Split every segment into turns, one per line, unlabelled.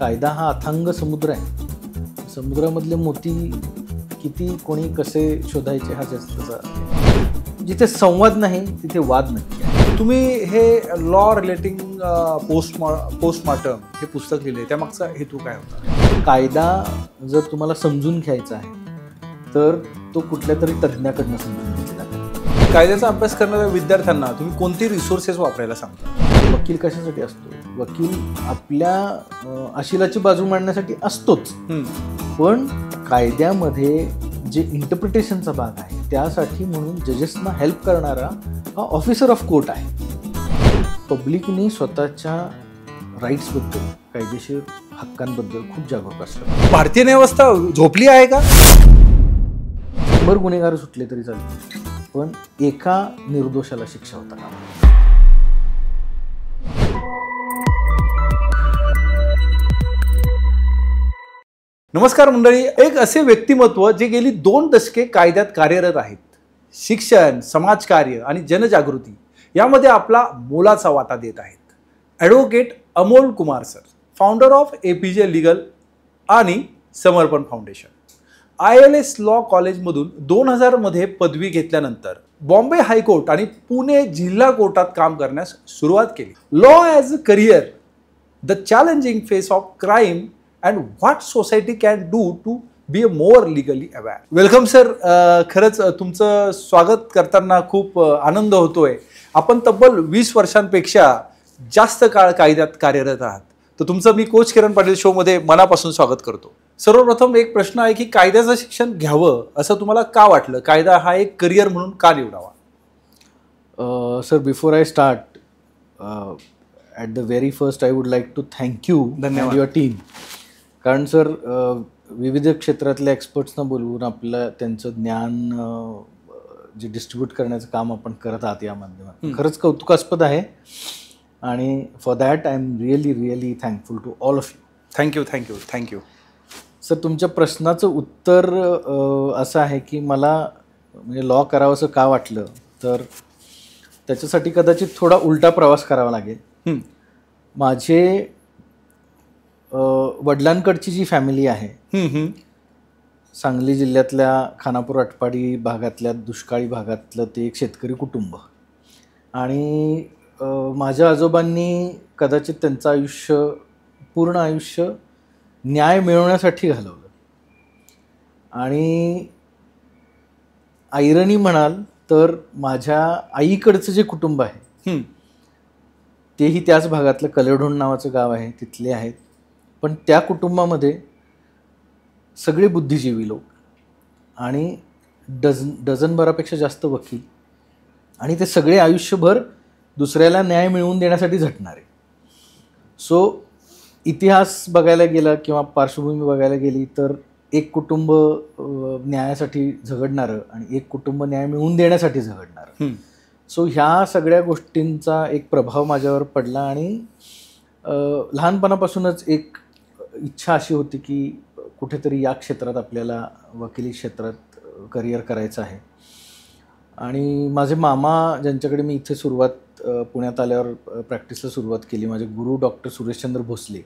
कायदा हा अथांग समुद्र आहे. समुद्रामधले मोती किती कोणी कसे शोधायचे हा जास्त जिथे संवाद नाही तिथे वाद नाही.
तुम्ही हे लॉ रिलेटिंग पोस्टमार्टम हे पुस्तक लिहिले त्यामागचा हेतू काय होता?
कायदा जर तुम्हाला समजून घ्यायचा आहे तर तो कुठल्या तरी तज्ज्ञाकडनं समजून घेतला जातो.
कायद्याचा अभ्यास करणाऱ्या विद्यार्थ्यांना तुम्ही कोणती रिसोर्सेस वापरायला सांगता?
वकील कशासाठी असतो? वकील आपल्या अशिलाची बाजू मांडण्यासाठी असतोच, पण कायद्यामध्ये जे इंटरप्रिटेशनचा भाग आहे त्यासाठी म्हणून जजेसना हेल्प करणारा हा ऑफिसर ऑफ कोर्ट आहे. पब्लिकने स्वतःच्या राईट्सबद्दल, कायदेशीर हक्कांबद्दल खूप जागरूक असतं.
भारतीय न्यायव्यवस्था झोपली आहे का?
100 गुन्हेगार सुटले तरी चालते, पण एका निर्दोषाला शिक्षा होता कामा नये.
नमस्कार मंडळी, एक असे व्यक्तिमत्व जे गेली 2 दशके कायद्यात कार्यरत आहेत. शिक्षण, समाजकार्य आणि जनजागृती यामध्ये आपला मोलाचा वाटा देत आहेत. Advocate Amol Kumar sir, founder of APJ legal आणि समर्पण फाउंडेशन. ILS लॉ कॉलेजमधून 2000 मध्ये पदवी घेतल्यानंतर बॉम्बे हायकोर्ट आणि पुणे जिल्हा कोर्टात काम करण्यास सुरुवात केली. Law as a career, the challenging face of crime and what society can do to be a more legally aware. Welcome sir. खरंच तुमचं स्वागत करताना खूप आनंद होतोय. आपण तब्बल 20 वर्षांपेक्षा जास्त काळ कायद्यात कार्यरत आहात, तर तुमचं मी कोच किरण पाटील शोमध्ये मनापासून स्वागत करतो. सर्वप्रथम एक प्रश्न आहे की कायद्याचं शिक्षण घ्यावं असं तुम्हाला का वाटलं? कायदा हा एक करिअर म्हणून का निवडावा?
Sir, before I start, at the very first I would like to thank you and your team. कारण सर, विविध क्षेत्रातल्या एक्सपर्ट्सना बोलवून आपलं त्यांचं ज्ञान जे डिस्ट्रीब्यूट करण्याचं काम आपण करत आहात या माध्यमातून खरंच कौतुकास्पद आहे. आणि for that I am really thankful to all of you.
Thank you.
Sir, तुमच्या प्रश्नाचं उत्तर असं आहे की मला म्हणजे लॉ करावंसं का वाटलं, तर त्याच्यासाठी कदाचित थोडा उलटा प्रवास करावा लागेल. माझे वडिलांकडची जी फॅमिली आहे, सांगली जिल्ह्यातल्या खानापूर आटपाडी भागातल्या दुष्काळी भागातलं ते एक शेतकरी कुटुंब. आणि माझ्या आजोबांनी कदाचित त्यांचं पूर्ण आयुष्य न्याय मिळवण्यासाठी घालवलं. आणि आयरनी म्हणाल तर माझ्या आईकडचं जे कुटुंब आहे तेही त्याच भागातलं कलेढोण नावाचं गाव आहे, तिथले आहेत. पण त्या कुटुंबामध्ये सगळे बुद्धिजीवी लोक आणि डझनभरापेक्षा जास्त वकील, आणि ते सगळे आयुष्यभर दुसऱ्याला न्याय मिळवून देण्यासाठी झटणारे. सो इतिहास बघायला गेला किंवा पार्श्वभूमी बघायला गेली तर एक कुटुंब न्यायासाठी झगडणारं आणि एक कुटुंब न्याय मिळवून देण्यासाठी झगडणारं. सो ह्या सगळ्या गोष्टींचा एक प्रभाव माझ्यावर पडला. आणि लहानपणापासूनच एक इच्छा अशी होती की कुठेतरी या क्षेत्रात आपल्याला वकिली क्षेत्रात करिअर करायचं आहे. आणि माझे मामा, ज्यांच्याकडे मी इथे पुण्यात आल्यावर प्रॅक्टिसला सुरुवात केली, माझे गुरु डॉक्टर सुरेशचंद्र भोसले,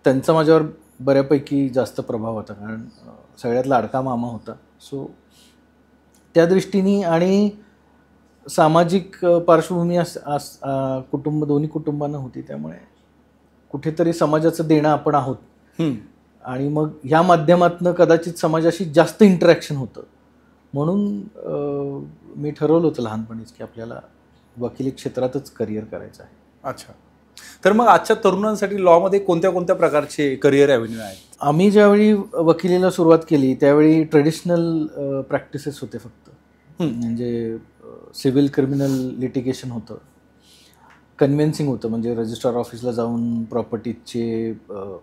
त्यांचा माझ्यावर बऱ्यापैकी जास्त प्रभाव होता, कारण सगळ्यात लाडका मामा होता. सो त्या दृष्टीने आणि सामाजिक पार्श्वभूमी कुटुंब, दोन्ही कुटुंबांना होती, त्यामुळे कुठेतरी समाजाचं देणं आपण आहोत. आणि मग ह्या माध्यमातून कदाचित समाजाशी जास्त इंटरॅक्शन होतं, म्हणून मी ठरवलं होतं लहानपणीच की आपल्याला वकिली क्षेत्रातच करिअर करायचं आहे.
अच्छा. तर मग आजच्या तरुणांसाठी लॉमध्ये कोणत्या कोणत्या प्रकारचे करिअर ॲव्हेन्यू आहेत?
आम्ही ज्यावेळी वकिलीला सुरुवात केली त्यावेळी ट्रेडिशनल प्रॅक्टिसेस होते फक्त. म्हणजे सिव्हिल क्रिमिनल लिटिगेशन होतं, कन्व्हेन्सिंग होतं, म्हणजे रजिस्ट्रार ऑफिसला जाऊन प्रॉपर्टीचे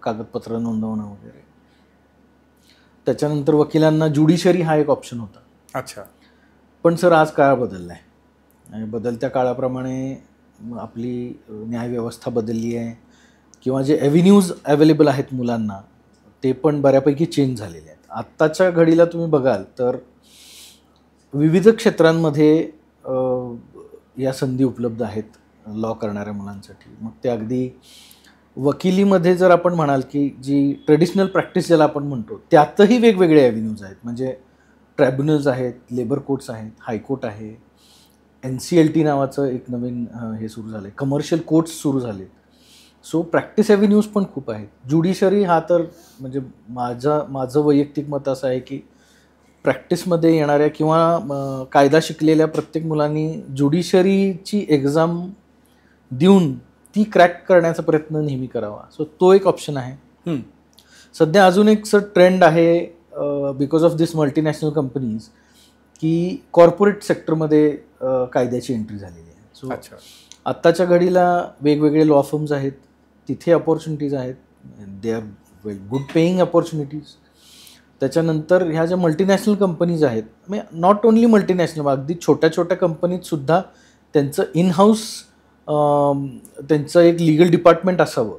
कागदपत्र नोंदवणं वगैरे. त्याच्यानंतर वकिलांना ज्युडिशरी हा एक ऑप्शन होता.
अच्छा.
पण सर, आज काळ बदलला आहे आणि बदलत्या काळाप्रमाणे आपली न्यायव्यवस्था बदलली आहे, किंवा जे ॲव्हेन्यूज अवेलेबल आहेत मुलांना ते पण बऱ्यापैकी चेंज झालेले आहेत. आत्ताच्या घडीला तुम्ही बघाल तर विविध क्षेत्रांमध्ये या संधी उपलब्ध आहेत लॉ करणाऱ्या मुलांसाठी. मग ते अगदी वकिलीमध्ये जर आपण म्हणाल की जी ट्रेडिशनल प्रॅक्टिस ज्याला आपण म्हणतो त्यातही वेगवेगळे ॲव्हेन्यूज आहेत. म्हणजे ट्रायब्युनल्स आहेत, लेबर कोर्ट्स आहेत, हायकोर्ट आहे, NCLT नावाचं एक नवीन हे सुरू झालं आहे, कमर्शियल कोर्ट्स सुरू झाले. सो प्रॅक्टिस ॲव्हेन्यूज पण खूप आहेत. ज्युडिशरी हा तर म्हणजे माझं वैयक्तिक मत असं आहे की प्रॅक्टिसमध्ये येणाऱ्या किंवा कायदा शिकलेल्या प्रत्येक मुलांनी ज्युडिशरीची एक्झाम देऊन ती क्रॅक करण्याचा प्रयत्न नेहमी करावा. सो तो एक ऑप्शन आहे. सध्या अजून एक ट्रेंड आहे because of this multinational companies की कॉर्पोरेट सेक्टरमध्ये कायद्याची एंट्री झालेली आहे. सो आत्ताच्या घडीला वेगवेगळे लॉ फर्म्स आहेत, तिथे अपॉर्च्युनिटीज आहेत, they are well good paying opportunities. त्याच्यानंतर ह्या ज्या मल्टीनॅशनल कंपनीज आहेत, म्हणजे नॉट ओन्ली मल्टीनॅशनल, अगदी छोट्या छोट्या कंपनीतसुद्धा त्यांचं इन हाऊस त्यांचं एक लीगल डिपार्टमेंट असावं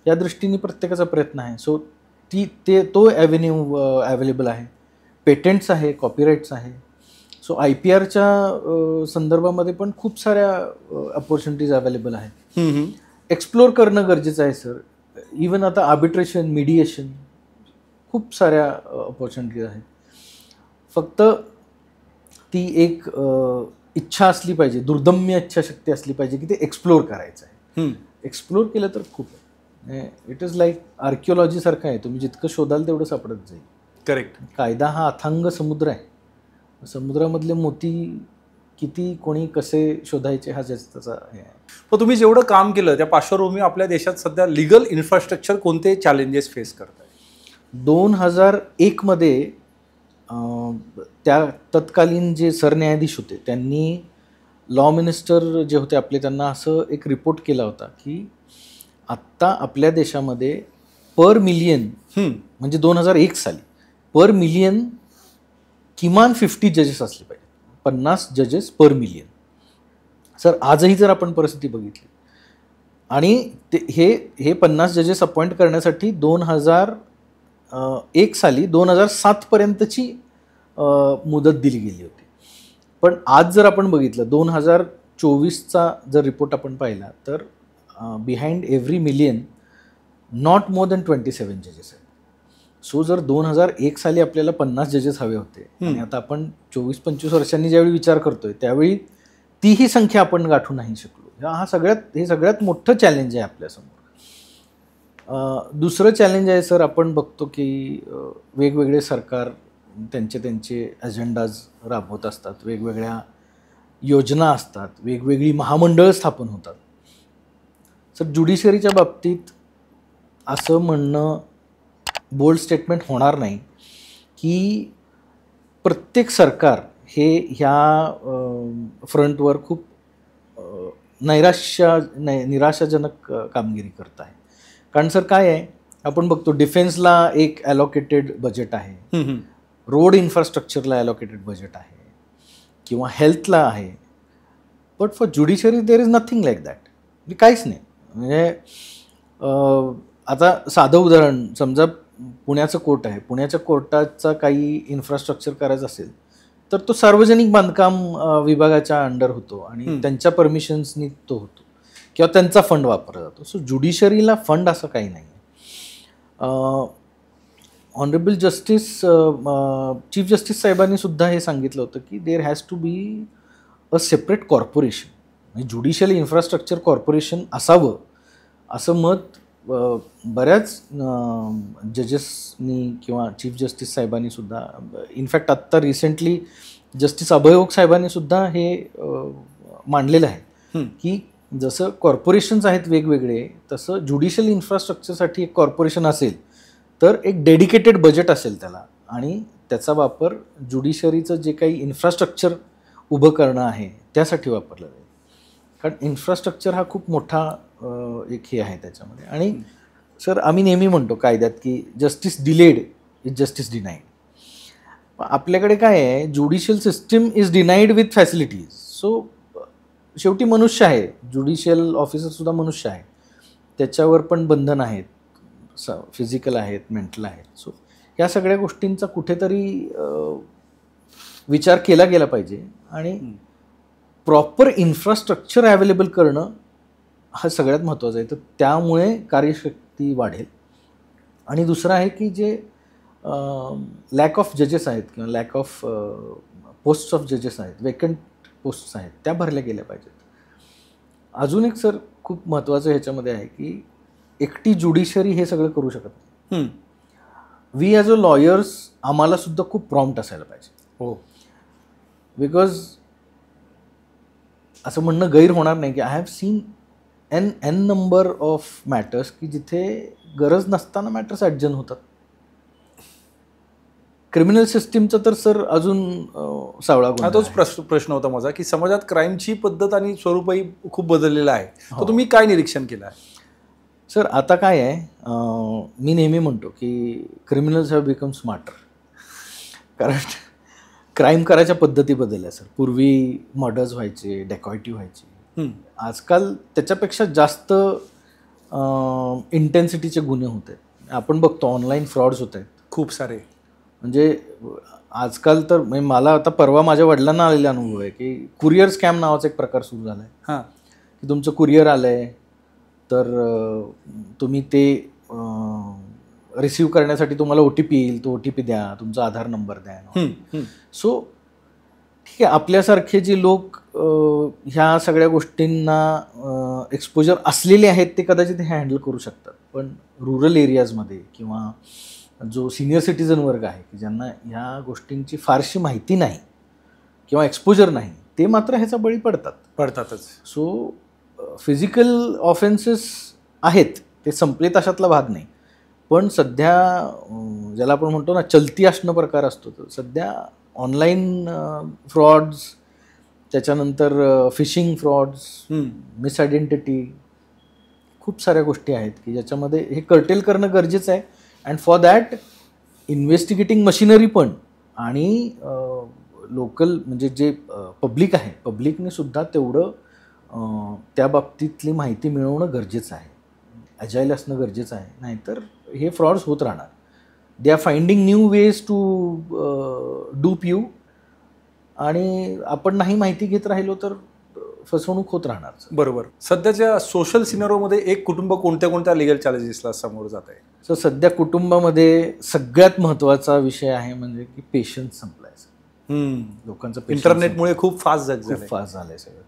या दृष्टीने प्रत्येकाचा प्रयत्न आहे. सो तो ॲव्हेन्यू अवेलेबल आहे. पेटंट्स आहे, कॉपीराईट्स आहे. सो IPRच्या संदर्भामध्ये पण खूप साऱ्या अपॉर्च्युनिटीज अवेलेबल आहेत. एक्सप्लोर करणं गरजेचं आहे सर. इवन आता आर्बिट्रेशन, मिडिएशन, खूप साऱ्या अपॉर्च्युनिटीज आहेत. फक्त ती एक इच्छा असली पाहिजे, दुर्दम्य इच्छाशक्ती असली पाहिजे की ते एक्सप्लोर करायचं आहे. एक्सप्लोर केलं तर खूप आहे. इट इज लाईक आर्किओलॉजीसारखं आहे, तुम्ही जितकं शोधाल तेवढं सापडत जाईल.
करेक्ट.
कायदा हा अथांग समुद्र आहे. समुद्रामधले मोती किती कोणी कसे शोधायचे हा त्याचा हे आहे.
पण तुम्ही जेवढं काम केलं त्या पार्श्वभूमी आपल्या देशात सध्या लिगल इन्फ्रास्ट्रक्चर कोणते चॅलेंजेस फेस करत आहे?
2001 मध्ये त्या तत्कालीन जे सरन्यायाधीश होते त्यांनी लॉ मिनिस्टर जे होते आपले त्यांना असं एक रिपोर्ट केला होता की आत्ता आपल्या देशामध्ये पर मिलियन म्हणजे 2001 साली पर मिलियन किमान 50 जजेस असले पाहिजे, 50 जजेस पर मिलियन. सर आजही जर आपण परिस्थिती बघितली आणि हे 50 जजेस अपॉइंट करण्यासाठी 2001 साली 2007 पर्यंतची मुदत दिली गेली होती. पण आज जर आपण बघितलं 2024चा जर रिपोर्ट आपण पाहिला तर behind every million not more than 27 जजेस आहेत. सो जर 2001 साली आपल्याला 50 जजेस हवे होते आणि आता आपण 24-25 वर्षांनी ज्यावेळी विचार करतोय त्यावेळी तीही संख्या आपण गाठू नाही शकलो. हे सगळ्यात मोठं चॅलेंज आहे आपल्यासमोर. दुसरं चॅलेंज आहे सर, आपण बघतो की वेगवेगळे सरकार त्यांचे अजेंडाज राबवत असतात, वेगवेगळ्या योजना असतात, वेगवेगळी महामंडळं स्थापन होतात. सर ज्युडिशरीच्या बाबतीत असं म्हणणं बोल्ड स्टेटमेंट होणार नाही की प्रत्येक सरकार हे ह्या फ्रंटवर खूप निराशाजनक कामगिरी करत आहे. कारण सर काय आहे, आपण बघतो डिफेन्सला एक ॲलोकेटेड बजेट आहे, रोड इन्फ्रास्ट्रक्चरला ॲलोकेटेड बजेट आहे किंवा हेल्थला आहे. But for judiciary there is nothing like that. म्हणजे काहीच नाही. म्हणजे आता साधं उदाहरण, समजा पुण्याचं कोर्ट आहे, पुण्याच्या कोर्टाचा काही इन्फ्रास्ट्रक्चर करायचं असेल तर तो सार्वजनिक बांधकाम विभागाच्या अंडर होतो आणि त्यांच्या परमिशन्सनी तो होतो किंवा त्यांचा फंड वापरला जातो. सो ज्युडिशरीला फंड असं काही नाही आहे. ऑनरेबल जस्टिस चीफ जस्टिस साहेबांनी सुद्धा हे सांगितलं होतं की there has to be a separate corporation, म्हणजे ज्युडिशियल इन्फ्रास्ट्रक्चर कॉर्पोरेशन असावं असं मत बऱ्याच जजेसनी किंवा चीफ जस्टिस साहेबांनी सुद्धा, इनफॅक्ट आत्ता रिसेंटली जस्टिस अभय ओक साहेबांनी सुद्धा हे मांडलेलं आहे की जसं कॉर्पोरेशन्स आहेत वेगवेगळे, तसं ज्युडिशियल इन्फ्रास्ट्रक्चरसाठी एक कॉर्पोरेशन असेल तर एक डेडिकेटेड बजेट असेल त्याला आणि त्याचा वापर ज्युडिशरीचं जे काही इन्फ्रास्ट्रक्चर उभं करणं आहे त्यासाठी वापरलं जाईल. कारण इन्फ्रास्ट्रक्चर हा खूप मोठा एक हे आहे त्याच्यामध्ये. आणि सर आम्ही नेहमी म्हणतो कायद्यात की justice delayed is justice denied. आपल्याकडे काय आहे, judicial system is denied with facilities. So शेवटी मनुष्य आहे, ज्युडिशियल ऑफिसरसुद्धा मनुष्य आहे, त्याच्यावर पण बंधन आहेत, फिजिकल आहेत, मेंटल आहेत. सो या सगळ्या गोष्टींचा कुठेतरी विचार केला गेला पाहिजे आणि प्रॉपर इन्फ्रास्ट्रक्चर अवेलेबल करणं हा सगळ्यात महत्त्वाचा आहे. तर त्यामुळे कार्यशक्ती वाढेल. आणि दुसरं आहे की जे लॅक ऑफ जजेस आहेत किंवा लॅक ऑफ पोस्ट्स ऑफ जजेस आहेत, वेकंट पोस्ट्स आहेत, त्या भरल्या गेल्या पाहिजेत. अजून एक सर खूप महत्त्वाचं ह्याच्यामध्ये आहे की एकटी ज्युडिशरी हे सगळं करू शकत नाही. वी ॲज अ लॉयर्स आम्हाला सुद्धा खूप प्रॉम्प्ट असायला पाहिजे.
हो,
बिकॉज असं म्हणणं गैर होणार नाही की I have seen an number of matters की जिथे गरज नसताना मॅटर्स ॲडजन होतात. क्रिमिनल सिस्टीमचं तर सर अजून सावळा गुन्हा
तोच
आहे.
प्रश्न होता माझा की समाजात क्राईमची पद्धत आणि स्वरूपही खूप बदललेलं आहे. तर तुम्ही काय निरीक्षण केलं आहे?
सर आता काय आहे, मी नेहमी म्हणतो की क्रिमिनल्स हॅव बिकम स्मार्टर. कारण क्राईम करायच्या पद्धती बदलल्या सर. पूर्वी मर्डर्स व्हायचे, डेकॉयटी व्हायची. आजकाल त्याच्यापेक्षा जास्त इंटेन्सिटीचे गुन्हे होत आहेत. आपण बघतो ऑनलाईन फ्रॉड्स होत आहेत
खूप सारे.
म्हणजे आजकाल तर म्हणजे मला आता परवा माझ्या वडिलांना आलेला अनुभव आहे की कुरिअर स्कॅम नावाचा एक प्रकार सुरू झाला आहे.
हां,
की तुमचं कुरिअर आलं आहे तर तुम्ही ते रिसीव्ह करण्यासाठी तुम्हाला OTP येईल, तो OTP द्या, तुमचा आधार नंबर द्या. सो ठीक आहे, आपल्यासारखे जे लोक ह्या सगळ्या गोष्टींना एक्सपोजर असलेले आहेत ते कदाचित हे हँडल करू शकतात. पण रुरल एरियाजमध्ये किंवा जो सिनियर सिटीजन वर्ग आहे की ज्यांना ह्या गोष्टींची फारशी माहिती नाही किंवा एक्सपोजर नाही, ते मात्र ह्याचा बळी
पडतातच.
सो फिजिकल ऑफेन्सेस आहेत, ते संपले तशातला भाग नाही. पण सध्या ज्याला आपण म्हणतो ना चलती असणं प्रकार असतो, तर सध्या ऑनलाईन फ्रॉड्स, त्याच्यानंतर फिशिंग फ्रॉड्स, मिसआयडेंटिटी, खूप साऱ्या गोष्टी आहेत की ज्याच्यामध्ये हे कर्टेल करणं गरजेचं आहे. And for that investigating machinery पण आणि लोकल म्हणजे जे पब्लिक आहे, पब्लिकने सुद्धा तेवढं त्या बाबतीतली माहिती मिळवणं गरजेचं आहे. अजाईल असणं गरजेचं आहे, नाहीतर हे फ्रॉड्स होत राहणार. They are finding new ways to dupe you, आणि आपण नाही माहिती घेत राहिलो तर फसवणूक होत राहणार.
बरोबर. सध्याच्या सोशल सिनेरोमध्ये एक कुटुंब कोणत्या कोणत्या लिगल चॅलेंजेसला समोर जात आहे?
सो सध्या कुटुंबामध्ये सगळ्यात महत्त्वाचा विषय आहे म्हणजे की पेशन्स संपलाय. लोकांचं
इंटरनेटमुळे खूप फास्ट
झालं आहे सगळं.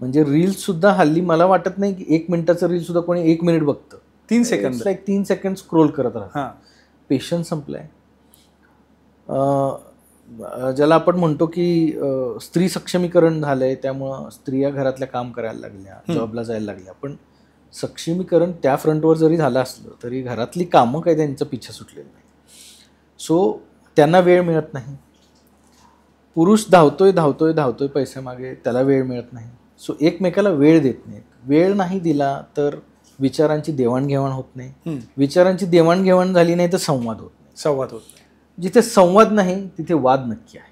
म्हणजे रील्ससुद्धा हल्ली मला वाटत नाही की 1 मिनिटाचं रीलसुद्धा कोणी 1 मिनिट बघतं.
3 सेकंद,
3 सेकंड स्क्रोल करत राहतं. पेशन्स संपलाय. ज्याला आपण म्हणतो की स्त्री सक्षमीकरण झालंय, त्यामुळं स्त्रिया घरातल्या काम करायला लागल्या, जॉबला जायला लागल्या. पण सक्षमीकरण त्या फ्रंटवर जरी झालं असलं तरी घरातली कामं काही त्यांचं पिछा सुटलेलं नाही. सो त्यांना वेळ मिळत नाही. पुरुष धावतोय पैसे मागे, त्याला वेळ मिळत नाही. सो एकमेकाला वेळ देत नाहीत. वेळ नाही दिला तर विचारांची देवाणघेवाण होत नाही. विचारांची देवाणघेवाण झाली नाही तर संवाद होत नाही. जिथे संवाद नाही तिथे वाद नक्की आहे.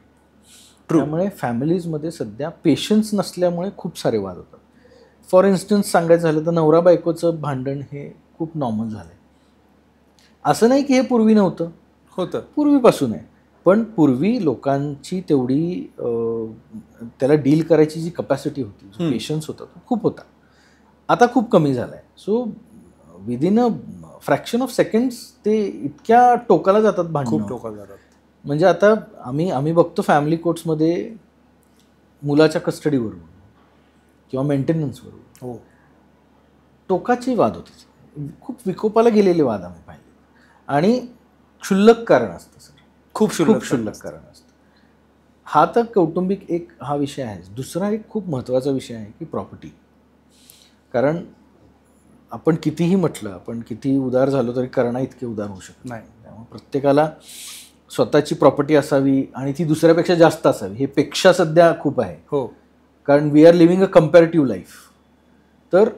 त्यामुळे फॅमिलीजमध्ये सध्या पेशन्स नसल्यामुळे खूप सारे वाद होतात. फॉर इन्स्टन्स सांगायचं झालं तर नवरा बायकोचं भांडण हे खूप नॉर्मल झालं आहे. असं नाही की हे पूर्वी नव्हतं,
होतं,
पूर्वीपासून आहे. पण पूर्वी लोकांची तेवढी त्याला डील करायची जी कपॅसिटी होती, जो पेशन्स होता तो खूप होता. आता खूप कमी झाला आहे. So within a fraction of seconds ते इतक्या टोकाला जातात भांडणं,
खूप टोकाला जातात.
म्हणजे आता आम्ही बघतो फॅमिली कोर्ट्समध्ये मुलाच्या कस्टडीवरून किंवा मेंटेनन्सवरून टोकाचे वाद होते. खूप विकोपाला गेलेले वाद आम्ही पाहिले. आणि क्षुल्लक कारण असतं सर, खूप क्षुल्लक कारण असतं. हा तर कौटुंबिक एक हा विषय आहे. दुसरा एक खूप महत्त्वाचा विषय आहे की प्रॉपर्टी. कारण आपण कितीही म्हटलं, आपण कितीही उदार झालो तरी करणा इतके उदार होऊ शकत नाही. त्यामुळे प्रत्येकाला स्वतःची प्रॉपर्टी असावी आणि ती दुसऱ्यापेक्षा जास्त असावी, हे पेक्षा सध्या खूप आहे.
हो,
कारण we are living a comparative life. तर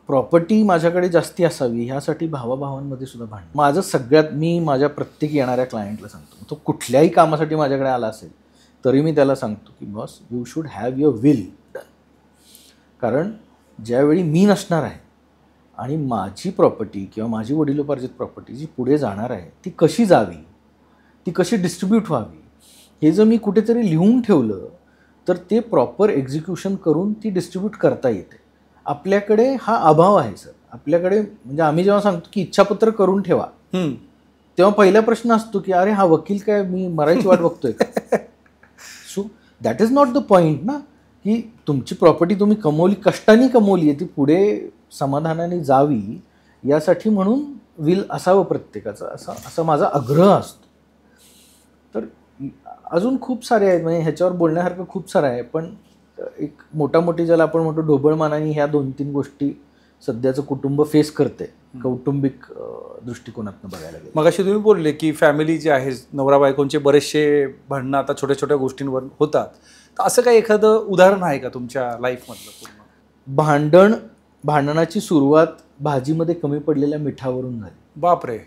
प्रॉपर्टी माझ्याकडे जास्ती असावी ह्यासाठी भावाभावांमध्ये सुद्धा भांडण. माझं सगळ्यात, मी माझ्या प्रत्येक येणाऱ्या क्लायंटला सांगतो, तो कुठल्याही कामासाठी माझ्याकडे आला असेल तरी मी त्याला सांगतो की boss, you should have your will done. कारण ज्यावेळी मी नसणार आहे आणि माझी प्रॉपर्टी किंवा माझी वडिलोपार्जित प्रॉपर्टी जी पुढे जाणार आहे ती कशी जावी, ती कशी डिस्ट्रीब्यूट व्हावी, हे जर मी कुठेतरी लिहून ठेवलं तर ते प्रॉपर एक्झिक्युशन करून ती डिस्ट्रीब्यूट करता येते. आपल्याकडे हा अभाव आहे सर. आपल्याकडे म्हणजे आम्ही जेव्हा सांगतो की इच्छापत्र करून ठेवा, तेव्हा पहिला प्रश्न असतो की अरे हा वकील काय मी मरायची वाट बघतोय का? So that is not the point ना, की तुमची प्रॉपर्टी तुम्ही कमवली, कष्टाने कमवली आहे, ती पुढे समाधानाने जावी यासाठी म्हणून विल असावं प्रत्येकाचं, असा माझा आग्रह असतो. तर अजून खूप सारे आहेत, म्हणजे ह्याच्यावर बोलण्यासारखं खूप सारं आहे, पण एक मोठी ज्याला आपण म्हणतो ढोबळमानाने ह्या 2-3 गोष्टी सध्याचं कुटुंब फेस करते, कौटुंबिक दृष्टिकोनातून बघायला गेलं.
मग अशी तुम्ही बोलले की फॅमिली जे आहे, नवरा बायकोंचे बरेचसे भांडणं आता छोट्या छोट्या गोष्टींवर होतात, तर असं काही एखादं उदाहरण आहे का तुमच्या लाईफमधलं?
पूर्ण भांडणाची सुरुवात भाजीमध्ये कमी पडलेल्या मिठावरून झाली.
बापरे.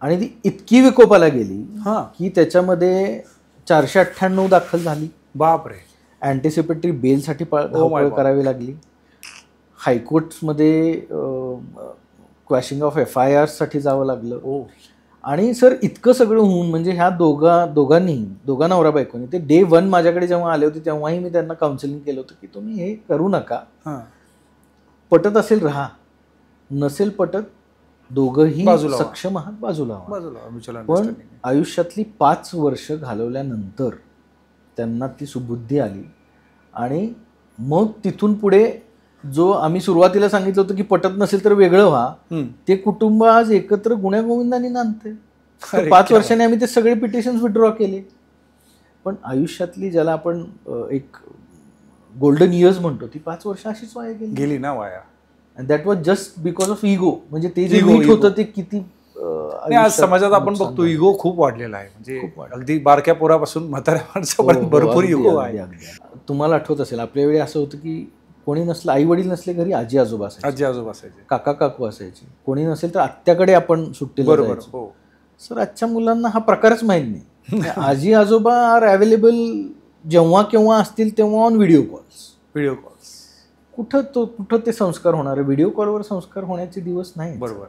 आणि ती इतकी विकोपाला गेली
हां.
की त्याच्यामध्ये 498 दाखल झाली.
बापरे.
अँटिसिपेटरी बेलसाठी धावपळ करावी लागली. हायकोर्ट्समध्ये क्वॅशिंग ऑफ FIRसाठी जावं लागलं. आणि सर इतकं सगळं होऊन म्हणजे ह्या दोघा नवरा बायकोनी ते डे 1 माझ्याकडे जेव्हा आले होते तेव्हाही मी त्यांना काउन्सिलिंग केलं होतं की तुम्ही हे करू नका, पटत असेल राहा, नसेल पटत दोघंही सक्षम आहात बाजूला. पण आयुष्यातली 5 वर्ष घालवल्यानंतर त्यांना ती सुबुद्धी आली आणि मग तिथून पुढे जो आम्ही सुरुवातीला सांगितलं होतं की पटत नसेल तर वेगळं व्हा, ते कुटुंब आज एकत्र गुण्यागोविंदाने नांदते. 5 वर्षांनी आम्ही ते सगळे पिटिशन्स विथड्रॉ केले. पण आयुष्यातली ज्याला आपण एक गोल्डन इयर्स म्हणतो ती 5 वर्ष अशीच वाया
गेली ना वाया.
And that was just because of ego. म्हणजे ते जे मीठ होतं ते किती
आज समाजात आपण बघतो इगो खूप वाढलेला आहे. म्हणजे अगदी बारक्या पोरापासून म्हाताऱ्या माणसापर्यंत भरपूर इगो आहे.
तुम्हाला आठवत असेल आपल्या वेळी असं होतं की कोणी नसलं, आई वडील नसले घरी आजी आजोबा असायचे, काका काकू असायचे, कोणी नसेल तर आत्याकडे आपण सुट्टीला जायचो. सर आजच्या मुलांना हा प्रकारच माहीत नाही. आजी आजोबा आर अवेलेबल जेव्हा केव्हा असतील तेव्हा ऑन व्हिडिओ कॉल्स. कुठं ते संस्कार होणार? व्हिडिओ कॉलवर संस्कार होण्याचे दिवस नाही.
बरोबर.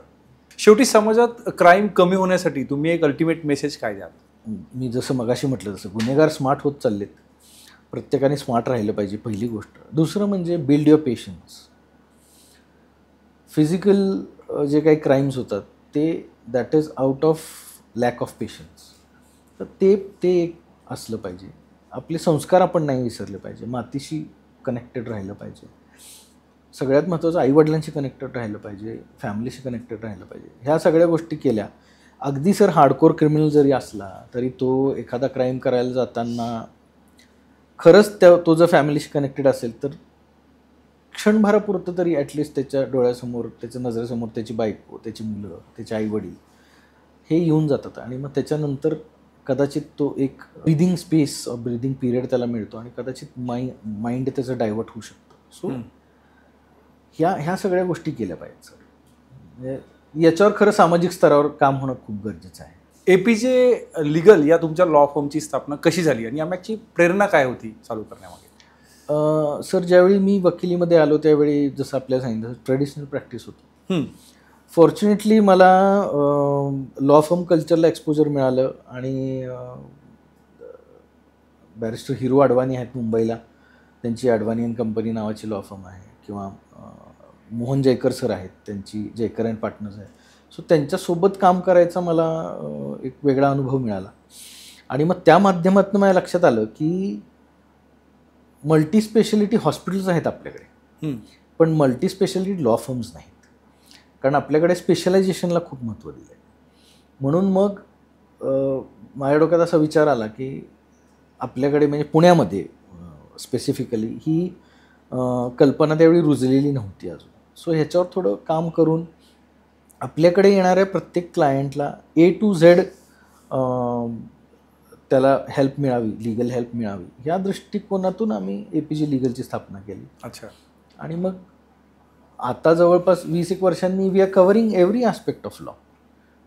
शेवटी समाजात क्राईम कमी होण्यासाठी तुम्ही एक अल्टिमेट मेसेज काय द्याल?
मी जसं मगाशी म्हटलं तसं गुन्हेगार स्मार्ट होत चाललेत. प्रत्येकाने स्मार्ट राहिलं पाहिजे पहिली गोष्ट. दुसरं म्हणजे बिल्ड युअर पेशन्स. फिजिकल जे काही क्राईम्स होतात ते that is out of lack of patience. तर ते एक असलं पाहिजे. आपले संस्कार आपण नाही विसरले पाहिजे. मातीशी कनेक्टेड राहिलं पाहिजे. सगळ्यात महत्त्वाचं आईवडिलांशी कनेक्टेड राहिलं पाहिजे, फॅमिलीशी कनेक्टेड राहिलं पाहिजे. ह्या सगळ्या गोष्टी केल्या. अगदी सर हार्डकोर क्रिमिनल जरी असला तरी तो एखादा क्राईम करायला जाताना खरंच तो जर फॅमिलीशी कनेक्टेड असेल तर क्षणभरापुरतं तरी ॲटलिस्ट त्याच्या डोळ्यासमोर, त्याच्या नजरेसमोर त्याची बायको, त्याची मुलं, त्याचे आईवडील हे येऊन जातात. आणि मग त्याच्यानंतर कदाचित तो एक ब्रिदिंग स्पेस, ब्रिदिंग पिरियड त्याला मिळतो आणि कदाचित माइंड त्याचं डायव्हर्ट होऊ शकतं. सो ह्या सगळ्या गोष्टी केल्या पाहिजेत सर. म्हणजे याच्यावर खरं सामाजिक स्तरावर काम होणं खूप गरजेचं आहे.
APJ लीगल या तुमच्या लॉ फर्मची स्थापना कशी झाली आणि यामागची प्रेरणा काय होती चालू करण्यामागे?
सर ज्यावेळी मी वकिलीमध्ये आलो त्यावेळी जसं आपल्याला सांगितलं ट्रेडिशनल प्रॅक्टिस होती. फॉर्च्युनेटली मला लॉ फर्म कल्चरला एक्सपोजर मिळालं आणि बॅरिस्टर हिरो अडवाणी आहेत मुंबईला, त्यांची अडवाणी अँड कंपनी नावाची लॉ फर्म आहे, किंवा मोहन जयकर सर आहेत, त्यांची जयकर अँड पार्टनर्स आहे. सो त्यांच्यासोबत काम करायचा मला एक वेगळा अनुभव मिळाला. आणि मग त्या माध्यमातून माझ्या लक्षात आलं की मल्टी स्पेशालिटी हॉस्पिटल्स आहेत आपल्याकडे, पण मल्टी स्पेशालिटी लॉ फर्म्स नाहीत. कारण आपल्याकडे स्पेशलायझेशनला खूप महत्त्व दिलं आहे. म्हणून मग माझ्या डोक्यात असा विचार आला की आपल्याकडे म्हणजे पुण्यामध्ये स्पेसिफिकली ही कल्पना त्यावेळी रुजलेली नव्हती अजून. सो ह्याच्यावर थोडं काम करून आपल्याकडे येणाऱ्या प्रत्येक क्लायंटला A to Z त्याला हेल्प मिळावी, लिगल हेल्प मिळावी, या दृष्टिकोनातून आम्ही APJ लीगलची स्थापना केली.
अच्छा.
आणि मग आता जवळपास 20-1 वर्षांनी we are covering every aspect of law.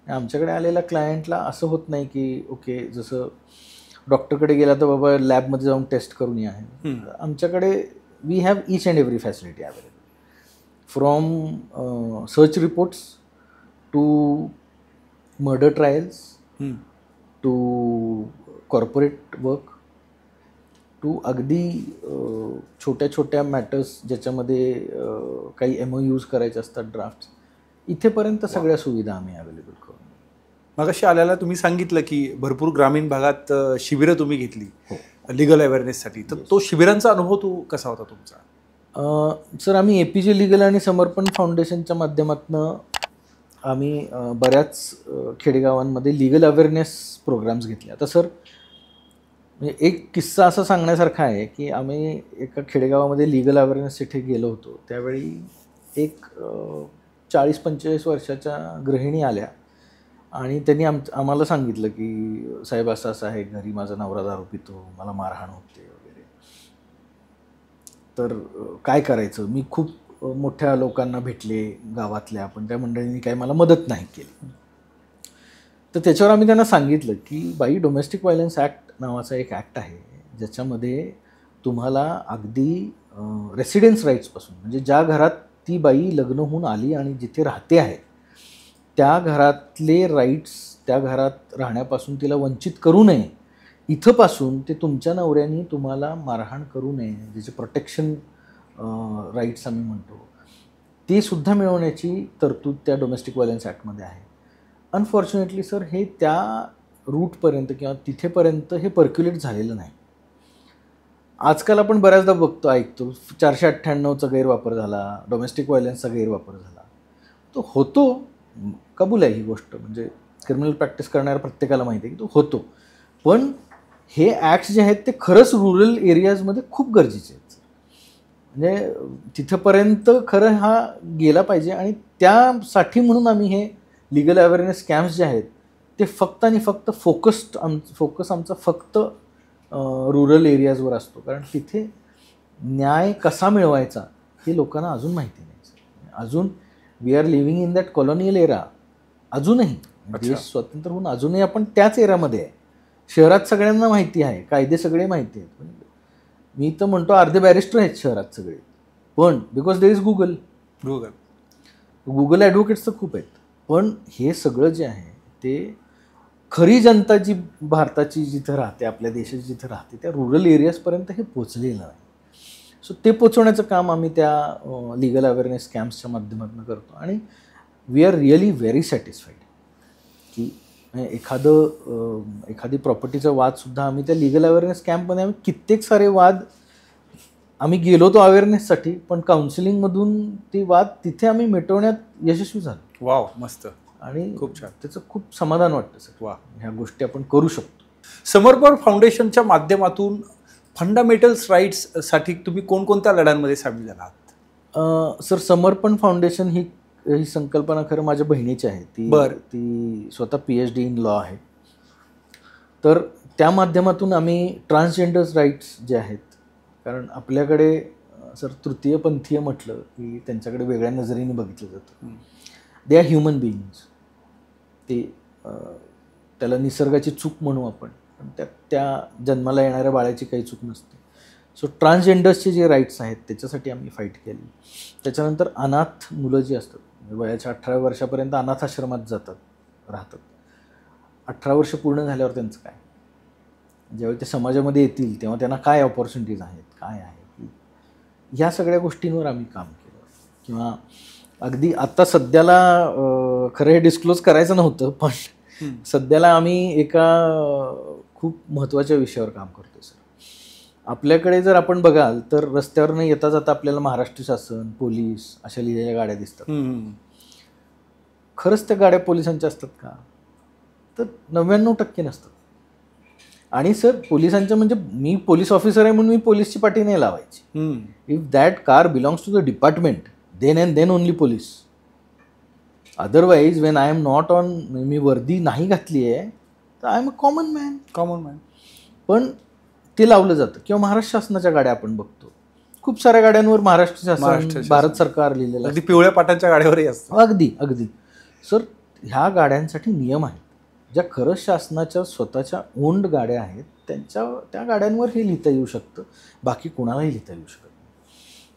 आमच्याकडे आलेल्या क्लायंटला असं होत नाही की ओके जसं डॉक्टरकडे गेला तर बाबा लॅबमध्ये जाऊन टेस्ट करून या. आमच्याकडे we have each and every facility available, from search reports to murder trials to corporate work to अगदी छोट्या छोट्या मॅटर्स ज्याच्यामध्ये काही MOUs करायचे असतात, ड्राफ्ट्स, इथेपर्यंत सगळ्या सुविधा आम्ही अवेलेबल करू.
मगाशी आल्याला तुम्ही सांगितलं की भरपूर ग्रामीण भागात शिबिरं तुम्ही घेतली लिगल अवेअरनेससाठी, तर तो शिबिरांचा अनुभव तो कसा होता तुमचा?
सर, आम्ही APJ लीगल आणि समर्पण फाउंडेशनच्या माध्यमातून आम्ही बऱ्याच खेडेगावांमध्ये लीगल अवेअरनेस प्रोग्राम्स घेतले. आता सर, म्हणजे एक किस्सा असा सांगण्यासारखा आहे की आम्ही एका खेडेगावामध्ये लीगल अवेअरनेससाठी गेलो होतो. त्यावेळी एक 40-45 वर्षाच्या गृहिणी आल्या आणि त्यांनी आम्हाला सांगितलं की साहेब असं असं आहे, घरी माझा नवरा दारू पितो, मला मारहाण होते वगैरे, तर काय करायचं. मी खूप मोठ्या लोकांना भेटले गावातल्या, पण त्या मंडळींनी काही मला मदत नाही केली. तर त्याच्यावर आम्ही त्यांना सांगितलं की बाई, डोमेस्टिक व्हायलन्स ॲक्ट नावाचा एक ॲक्ट आहे ज्याच्यामध्ये तुम्हाला अगदी रेसिडेन्स राईट्सपासून, म्हणजे ज्या घरात ती बाई लग्न होऊन आली आणि जिथे राहते आहे त्या घरातले राईट्स, त्या घरात राहण्यापासून तिला वंचित करू नये, इथंपासून ते तुमच्या नवऱ्याने तुम्हाला मारहाण करू नये, ज्याचे प्रोटेक्शन राईट्स आम्ही म्हणतो, ते सुद्धा मिळवण्याची तरतूद त्या डोमेस्टिक व्हायलन्स ॲक्टमध्ये आहे. अनफॉर्च्युनेटली सर, हे त्या रूटपर्यंत किंवा तिथेपर्यंत हे पर्क्युलेट झालेलं नाही. आजकाल आपण बऱ्याचदा बघतो, ऐकतो 498चा गैरवापर झाला, डोमेस्टिक व्हायलन्सचा गैरवापर झाला. तो होतो, कबूल आहे ही गोष्ट, म्हणजे क्रिमिनल प्रॅक्टिस करणाऱ्या प्रत्येकाला माहिती आहे की तो होतो. पण हे ॲक्ट्स जे आहेत ते खरंच रुरल एरियाजमध्ये खूप गरजेचे आहेत. म्हणजे तिथंपर्यंत खरं हा गेला पाहिजे आणि त्यासाठी म्हणून आम्ही हे लीगल अवेअरनेस कॅम्प्स जे आहेत ते फक्त आणि फक्त फोकस आमचा फक्त रुरल एरियाजवर असतो, कारण तिथे न्याय कसा मिळवायचा हे लोकांना अजून माहिती नाही. अजून we are living in that colonial era. अजूनही देश स्वतंत्र होऊन अजूनही आपण त्याच एरामध्ये आहे. शहरात सगळ्यांना माहिती आहे, कायदे सगळे माहिती आहेत. मी तर म्हणतो अर्धे बॅरिस्टर आहेत शहरात सगळे, पण because there is Google advocates तर खूप आहेत. पण हे सगळं जे आहे ते खरी जनता जी भारताची जिथं राहते, आपल्या देशाची जिथं राहते, त्या रुरल एरियाजपर्यंत हे पोचलेलं नाही. सो ते पोचवण्याचं काम आम्ही त्या लीगल अवेअरनेस कॅम्प्सच्या माध्यमातून करतो आणि we are really very satisfied की एखादी प्रॉपर्टीचा वादसुद्धा आम्ही त्या लीगल अवेअरनेस कॅम्पमध्ये, आम्ही कित्येक सारे वाद आम्ही गेलो होतो अवेअरनेससाठी, पण काउन्सिलिंगमधून ती वाद तिथे आम्ही मिटवण्यात यशस्वी झालो.
वाव, मस्त.
आणि
खूप छान.
त्याचं खूप समाधान वाटतं सर. वा, ह्या गोष्टी आपण करू शकतो.
समर्पण फाउंडेशनच्या माध्यमातून फंडामेंटल्स राईट्ससाठी तुम्ही कोणकोणत्या लढ्यांमध्ये सामील झालात?
सर, समर्पण फाउंडेशन ही संकल्पना खरं माझ्या बहिणीची आहे. ती स्वतः PhD इन लॉ आहे. तर त्या माध्यमातून आम्ही ट्रान्सजेंडर्स राईट्स जे आहेत, कारण आपल्याकडे सर तृतीयपंथीय म्हटलं की त्यांच्याकडे वेगळ्या नजरेने बघितलं जातं. They are human beings. ते त्याला निसर्गाची चूक म्हणू आपण, पण त्या जन्माला येणाऱ्या बाळाची काही चूक नसते. सो ट्रान्सजेंडर्सचे जे राईट्स आहेत त्याच्यासाठी आम्ही फाईट केली. त्याच्यानंतर अनाथ मुलं जी असतात, वयाच्या 18 वर्षापर्यंत अनाथ आश्रमात राहतात. 18 वर्ष पूर्ण झाल्यावर त्यांचं काय, ज्यावेळी ते समाजामध्ये येतील तेव्हा त्यांना काय ऑपॉर्च्युनिटीज आहेत, काय आहे, ह्या सगळ्या गोष्टींवर आम्ही काम केलं. किंवा अगदी आत्ता सध्याला खरं हे डिस्क्लोज करायचं नव्हतं, पण सध्याला आम्ही एका खूप महत्त्वाच्या विषयावर काम करतो सर. आपल्याकडे जर आपण बघाल तर रस्त्यावरनं येता जाता आपल्याला महाराष्ट्र शासन, पोलीस अशा लिहिलेल्या गाड्या दिसतात. खरंच त्या गाड्या पोलिसांच्या असतात का? तर 99% नसतात. आणि सर, पोलिसांच्या म्हणजे मी पोलीस ऑफिसर आहे म्हणून मी पोलीसची पाठी नाही लावायची. If that car belongs to the department, then and then only police. Otherwise when I am not on, मी वर्दी नाही घातली आहे तर I am a common man. पण ते लावलं जातं. किंवा महाराष्ट्र शासनाच्या गाड्या आपण बघतो, खूप साऱ्या गाड्यांवर महाराष्ट्र शासन, भारत सरकार लिहिलेलं,
अगदी पिवळ्या पाटांच्या गाड्यावरही असतं.
अगदी सर, ह्या गाड्यांसाठी नियम आहेत. ज्या खरंच शासनाच्या स्वतःच्या ओन्ड गाड्या आहेत त्या गाड्यांवर हे लिहिता येऊ शकतं, बाकी कोणालाही लिहिता येऊ शकत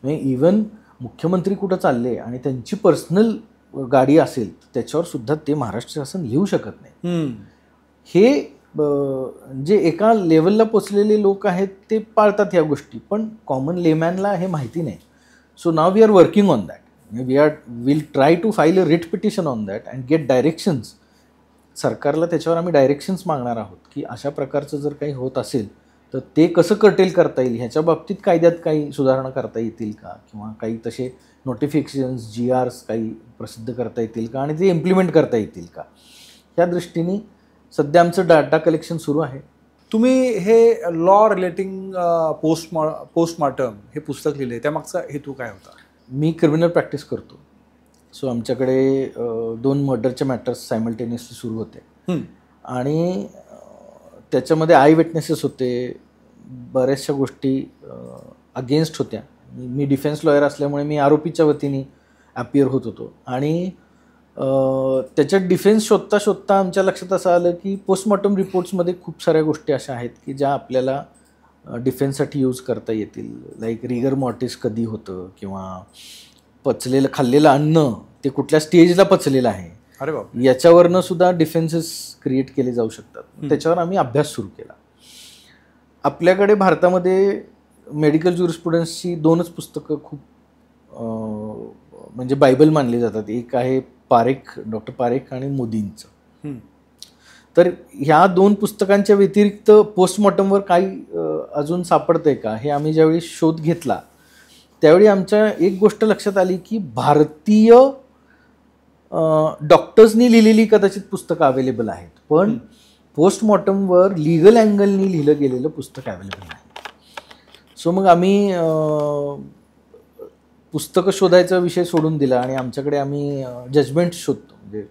नाही. म्हणजे इवन मुख्यमंत्री कुठं चालले आणि त्यांची पर्सनल गाडी असेल त्याच्यावर सुद्धा ते महाराष्ट्र शासन लिहू शकत नाही. हे जे एका लेवलला पोचलेले लोक आहेत ते पाळतात ह्या गोष्टी, पण कॉमन लेमॅनला हे माहिती नाही. So now we are working on that. Will try to file a writ petition on that and get directions. सरकारला त्याच्यावर आम्ही डायरेक्शन्स मागणार आहोत की अशा प्रकारचं जर काही होत असेल तर ते कसं कर्टेल करता येईल, ह्याच्या बाबतीत कायद्यात काही सुधारणा करता येतील का, किंवा काही तसे नोटिफिकेशन्स GRs काही प्रसिद्ध करता येतील का आणि ते इम्प्लिमेंट करता येतील का, ह्या दृष्टीने सध्या आमचं डाटा कलेक्शन सुरू आहे.
तुम्ही हे लॉ रिलेटिंग पोस्टमॉर्टम हे पुस्तक लिहिले, त्यामागचा हेतू काय होता?
मी क्रिमिनल प्रॅक्टिस करतो. सो आमच्याकडे 2 मर्डरचे मॅटर्स सायमल्टेनियसली सुरू होते आणि त्याच्यामध्ये आय विटनेसेस होते, बऱ्याचशा गोष्टी अगेन्स्ट होत्या. मी डिफेन्स लॉयर असल्यामुळे मी आरोपीच्या वतीने ॲपियर होत होतो आणि त्याच्यात डिफेन्स शोधता शोधता आमच्या लक्षात असं आलं की पोस्टमॉर्टम रिपोर्ट्समध्ये खूप साऱ्या गोष्टी अशा आहेत की ज्या आपल्याला डिफेन्ससाठी यूज करता येतील. लाईक रिगर मॉर्टिस कधी होतं, किंवा खाल्लेलं अन्न ते कुठल्या स्टेजला पचलेलं आहे,
अरे बाबा,
याच्यावरनं सुद्धा डिफेन्सेस क्रिएट केले जाऊ शकतात. त्याच्यावर आम्ही अभ्यास सुरू केला. आपल्याकडे भारतामध्ये मेडिकल ज्युरिस्प्रुडन्सची 2च पुस्तकं खूप म्हणजे बायबल मानली जातात. एक आहे डॉक्टर पारेख आणि मोदींचं. तर ह्या 2 पुस्तकांच्या व्यतिरिक्त पोस्टमॉर्टमवर काही अजून सापडतंय का, हे आम्ही ज्यावेळी शोध घेतला त्यावेळी आमच्या एक गोष्ट लक्षात आली की भारतीय डॉक्टर्सनी लिहिलेली कदाचित पुस्तकं अवेलेबल आहेत, पण पोस्टमॉर्टमवर लिगल अँगलनी लिहिलं गेलेलं पुस्तक अवेलेबल नाही. सो मग आम्ही पुस्तकं शोधायचा विषय सोडून दिला आणि आमच्याकडे आम्ही जजमेंट्स शोधतो. म्हणजे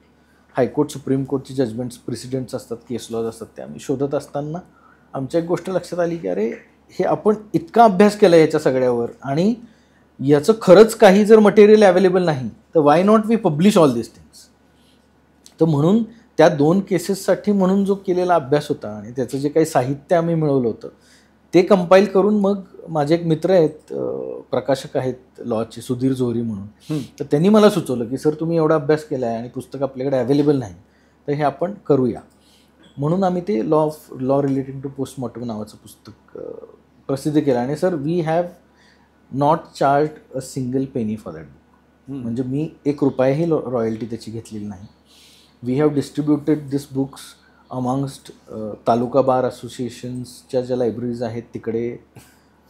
हायकोर्ट, सुप्रीम कोर्टची जजमेंट्स, प्रेसिडेंट्स असतात, केस लॉज असतात, ते आम्ही शोधत असताना आमच्या एक गोष्ट लक्षात आली की अरे, हे आपण इतका अभ्यास केला याच्या सगळ्यावर आणि याचं खरंच काही जर मटेरियल अवेलेबल नाही तर why not we publish all this things. तर म्हणून त्या 2 केसेससाठी म्हणून जो केलेला अभ्यास होता आणि त्याचं जे काही साहित्य आम्ही मिळवलं होतं ते कंपाईल करून मग माझे एक मित्र आहेत, प्रकाशक आहेत लॉचे, सुधीर जोहरी म्हणून, तर त्यांनी मला सुचवलं की सर, तुम्ही एवढा अभ्यास केला आहे आणि पुस्तक आपल्याकडे अवेलेबल नाही, तर हे आपण करूया. म्हणून आम्ही ते लॉ रिलेटेड टू पोस्टमॉर्टम नावाचं पुस्तक प्रसिद्ध केलं. आणि sir, we have not charge a single penny for that book. म्हणजे मी ₹1ही रॉयल्टी त्याची घेतलेली नाही. We have distributed this books amongst taluka bar असोसिएशन्सच्या ज्या लायब्ररीज आहेत तिकडे,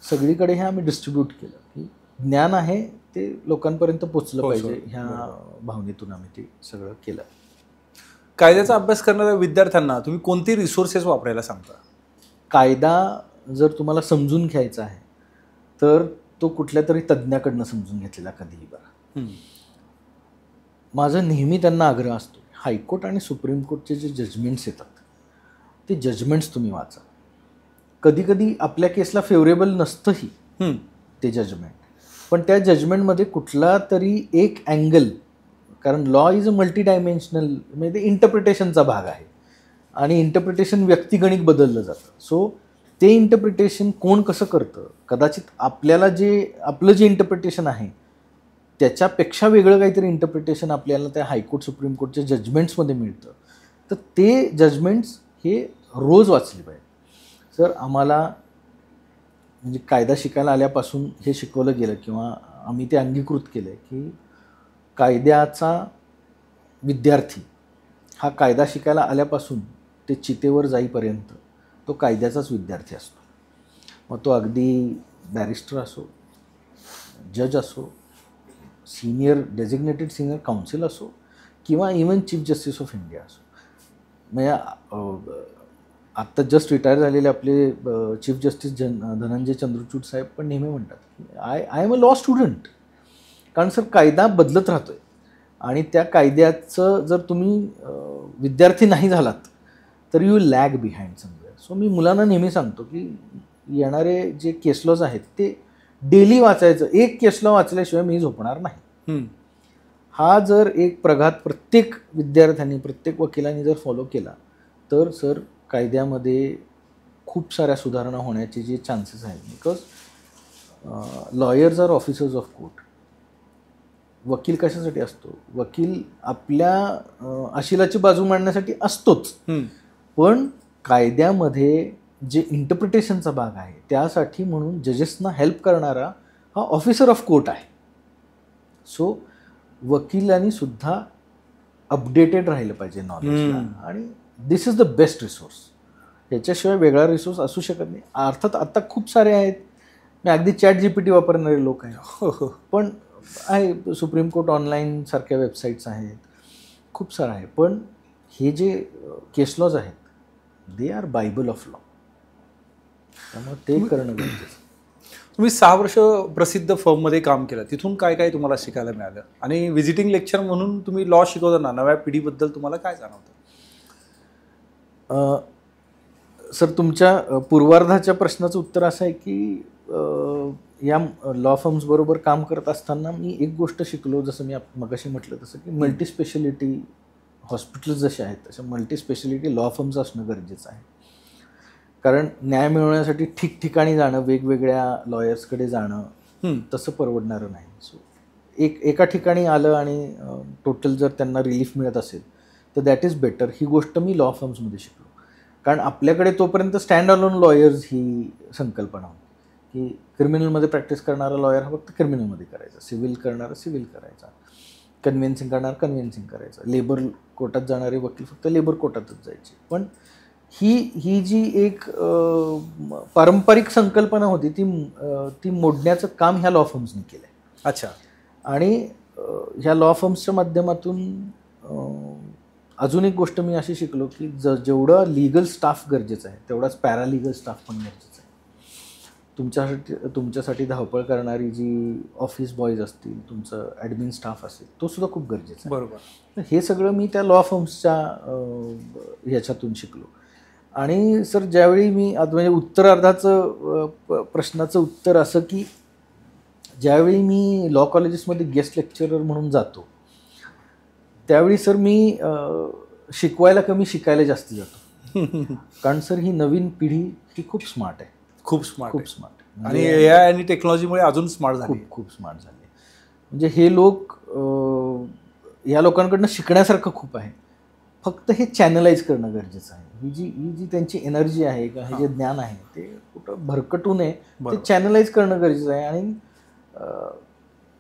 सगळीकडे हे आम्ही डिस्ट्रीब्यूट केलं की ज्ञान आहे ते लोकांपर्यंत पोचलं पाहिजे, ह्या भावनेतून आम्ही ते सगळं केलं.
कायद्याचा अभ्यास करणाऱ्या विद्यार्थ्यांना तुम्ही कोणती रिसोर्सेस वापरायला सांगता?
कायदा जर तुम्हाला समजून घ्यायचा आहे तर तो कुठल्या तरी तज्ज्ञाकडनं समजून घेतलेला कधीही बरा. माझा नेहमी त्यांना आग्रह असतो, हायकोर्ट आणि सुप्रीम कोर्टचे जे जजमेंट्स येतात ते जजमेंट्स तुम्ही वाचा. कधी कधी आपल्या केसला फेवरेबल नसतंही ते जजमेंट, पण त्या जजमेंटमध्ये कुठला तरी एक अँगल, कारण law is a multi dimensional, म्हणजे ते इंटरप्रिटेशनचा भाग आहे आणि इंटरप्रिटेशन व्यक्तिगणिक बदललं जातं. सो ते इंटरप्रिटेशन कोण कसं करतं, कदाचित आपल्याला आपलं जे इंटरप्रिटेशन आहे त्याच्यापेक्षा वेगळं काहीतरी इंटरप्रिटेशन आपल्याला त्या हायकोर्ट, सुप्रीम कोर्टच्या जजमेंट्समध्ये मिळतं. तर ते जजमेंट्स हे रोज वाचले पाहिजे. सर, आम्हाला म्हणजे कायदा शिकायला आल्यापासून हे शिकवलं गेलं किंवा आम्ही ते अंगीकृत केलं आहे की कायद्याचा विद्यार्थी हा कायदा शिकायला आल्यापासून ते चितेवर जाईपर्यंत तो कायद्याचाच विद्यार्थी असतो. मग तो अगदी बॅरिस्टर असो, जज असो, डेझिग्नेटेड सिनियर काउन्सिल असो, किंवा even chief justice of India असो. म्हणजे आत्ता जस्ट रिटायर झालेले आपले चीफ जस्टिस धनंजय चंद्रचूड साहेब पण नेहमी म्हणतात की I am a law student. कारण सर, कायदा बदलत राहतो आहे आणि त्या कायद्याचं जर तुम्ही विद्यार्थी नाही झालात तर you lag behind somewhere. So मी मुलांना नेहमी सांगतो की येणारे जे केस लॉज आहेत ते डेली वाचायचं. एक केस लॉ वाचल्याशिवाय मी झोपणार नाही. हा जर एक प्रघात प्रत्येक विद्यार्थ्यांनी, प्रत्येक वकिलांनी जर फॉलो केला तर सर, कायद्यामध्ये खूप साऱ्या सुधारणा होण्याचे जे चान्सेस आहेत. Because lawyers are officers of court. वकील कशासाठी असतो? वकील आपल्या अशिलाची बाजू मांडण्यासाठी असतोच, पण कायद्यामध्ये जे इंटरप्रिटेशनचा भाग आहे त्यासाठी म्हणून जजेसना हेल्प करणारा हा ऑफिसर ऑफ कोर्ट आहे. सो वकिलांनी सुद्धा अपडेटेड राहिलं पाहिजे नॉलेजला, आणि दिस इज द बेस्ट रिसोर्स. ह्याच्याशिवाय वेगळा रिसोर्स असू शकत नाही. अर्थात आता खूप सारे आहेत, मी अगदी ChatGPT वापरणारे लोक आहेत, पण आहे सुप्रीम कोर्ट ऑनलाईन सारख्या वेबसाईट्स आहेत, खूप सारं आहे. पण हे जे केस लॉज आहेत they are Bible of law, त्यामुळे ते करणं गरजेचं.
तुम्ही 6 वर्ष प्रसिद्ध फर्ममध्ये काम केलं, तिथून काय काय तुम्हाला शिकायला मिळालं, आणि व्हिजिटिंग लेक्चर म्हणून तुम्ही लॉ शिकवताना नव्या पिढीबद्दल तुम्हाला काय जाणवतं?
सर, तुमच्या पूर्वार्धाच्या प्रश्नाचं उत्तर असं आहे की या लॉ फर्म्सबरोबर काम करत असताना मी एक गोष्ट शिकलो, जसं मी मगाशी म्हटलं तसं की मल्टी स्पेशलिटी हॉस्पिटल्स जसे आहेत तसं मल्टी स्पेशलिटी लॉ फर्म्स असणं गरजेचं आहे. कारण न्याय मिळवण्यासाठी ठिकठिकाणी जाणं, वेगवेगळ्या लॉयर्सकडे जाणं तसं परवडणारं नाही. सो एका ठिकाणी आलं आणि टोटल जर त्यांना रिलीफ मिळत असेल तर दॅट इज बेटर. ही गोष्ट मी लॉ फर्म्समध्ये शिकलो. कारण आपल्याकडे तोपर्यंत स्टँड अलोन लॉयर्स ही संकल्पना होती की क्रिमिनलमध्ये प्रॅक्टिस करणारा लॉयर हा फक्त क्रिमिनलमध्ये करायचा, सिव्हिल करणारा सिव्हिल करायचा, कन्व्हिन्सिंग करणारा कन्व्हिन्सिंग करायचा, लेबर कोर्टात जाणारे वकील फक्त लेबर कोर्टातच जायचे. पण ही जी एक पारंपरिक संकल्पना होती ती मोडण्याचं काम ह्या लॉ फर्म्सनी केलं आहे.
अच्छा.
आणि ह्या लॉ फर्म्सच्या माध्यमातून अजून एक गोष्ट मी अशी शिकलो की जेवढं लिगल स्टाफ गरजेचं आहे तेवढाच पॅरालिगल स्टाफ पण गरजेचं आहे. तुमच्यासाठी धावपळ करणारी जी ऑफिस बॉयज असतील, तुमचं ॲडमिन स्टाफ असेल, तो सुद्धा खूप गरजेचा आहे.
बरोबर.
तर हे सगळं मी त्या लॉ फर्म्सच्या ह्याच्यातून शिकलो. आणि सर, ज्यावेळी मी आता म्हणजे उत्तरार्धाचं प्रश्नाचं उत्तर असं की ज्यावेळी मी लॉ कॉलेजेसमध्ये गेस्ट लेक्चरर म्हणून जातो त्यावेळी सर मी शिकवायला कमी, शिकायला जास्त जातो. कारण सर ही नवीन पिढी ही खूप स्मार्ट आहे, खूप स्मार्ट.
आणि AI आणि टेक्नॉलॉजीमुळे अजून स्मार्ट झाली,
खूप स्मार्ट झाले. म्हणजे हे लोक, या लोकांकडनं शिकण्यासारखं खूप आहे. फक्त हे चॅनलाइज करणं गरजेचं आहे. ही जी त्यांची एनर्जी आहे किंवा हे जे ज्ञान आहे ते कुठं भरकटू नये, ते चॅनलाइज करणं गरजेचं आहे. आणि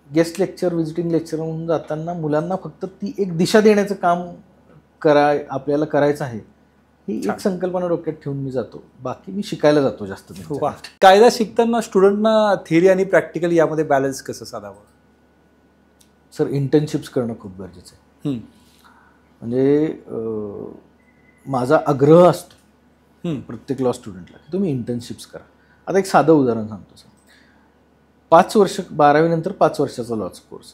गेस्ट लेक्चर, व्हिजिटिंग लेक्चर म्हणून जाताना मुलांना फक्त ती एक दिशा देण्याचं काम आपल्याला करायचं आहे, ही एक संकल्पना डोक्यात ठेवून मी जातो. बाकी मी शिकायला जातो जास्त.
कायदा शिकताना स्टुडंटना थिअरी आणि प्रॅक्टिकल यामध्ये बॅलन्स कसं साधावं?
सर, इंटर्नशिप्स करणं खूप गरजेचं आहे. म्हणजे माझा आग्रह असतो प्रत्येक लॉ स्टुडंटला की तुम्ही इंटर्नशिप्स करा. आता एक साधं उदाहरण सांगतो सर. 5 वर्ष, 12वी नंतर 5 वर्षाचा लॉचा कोर्स.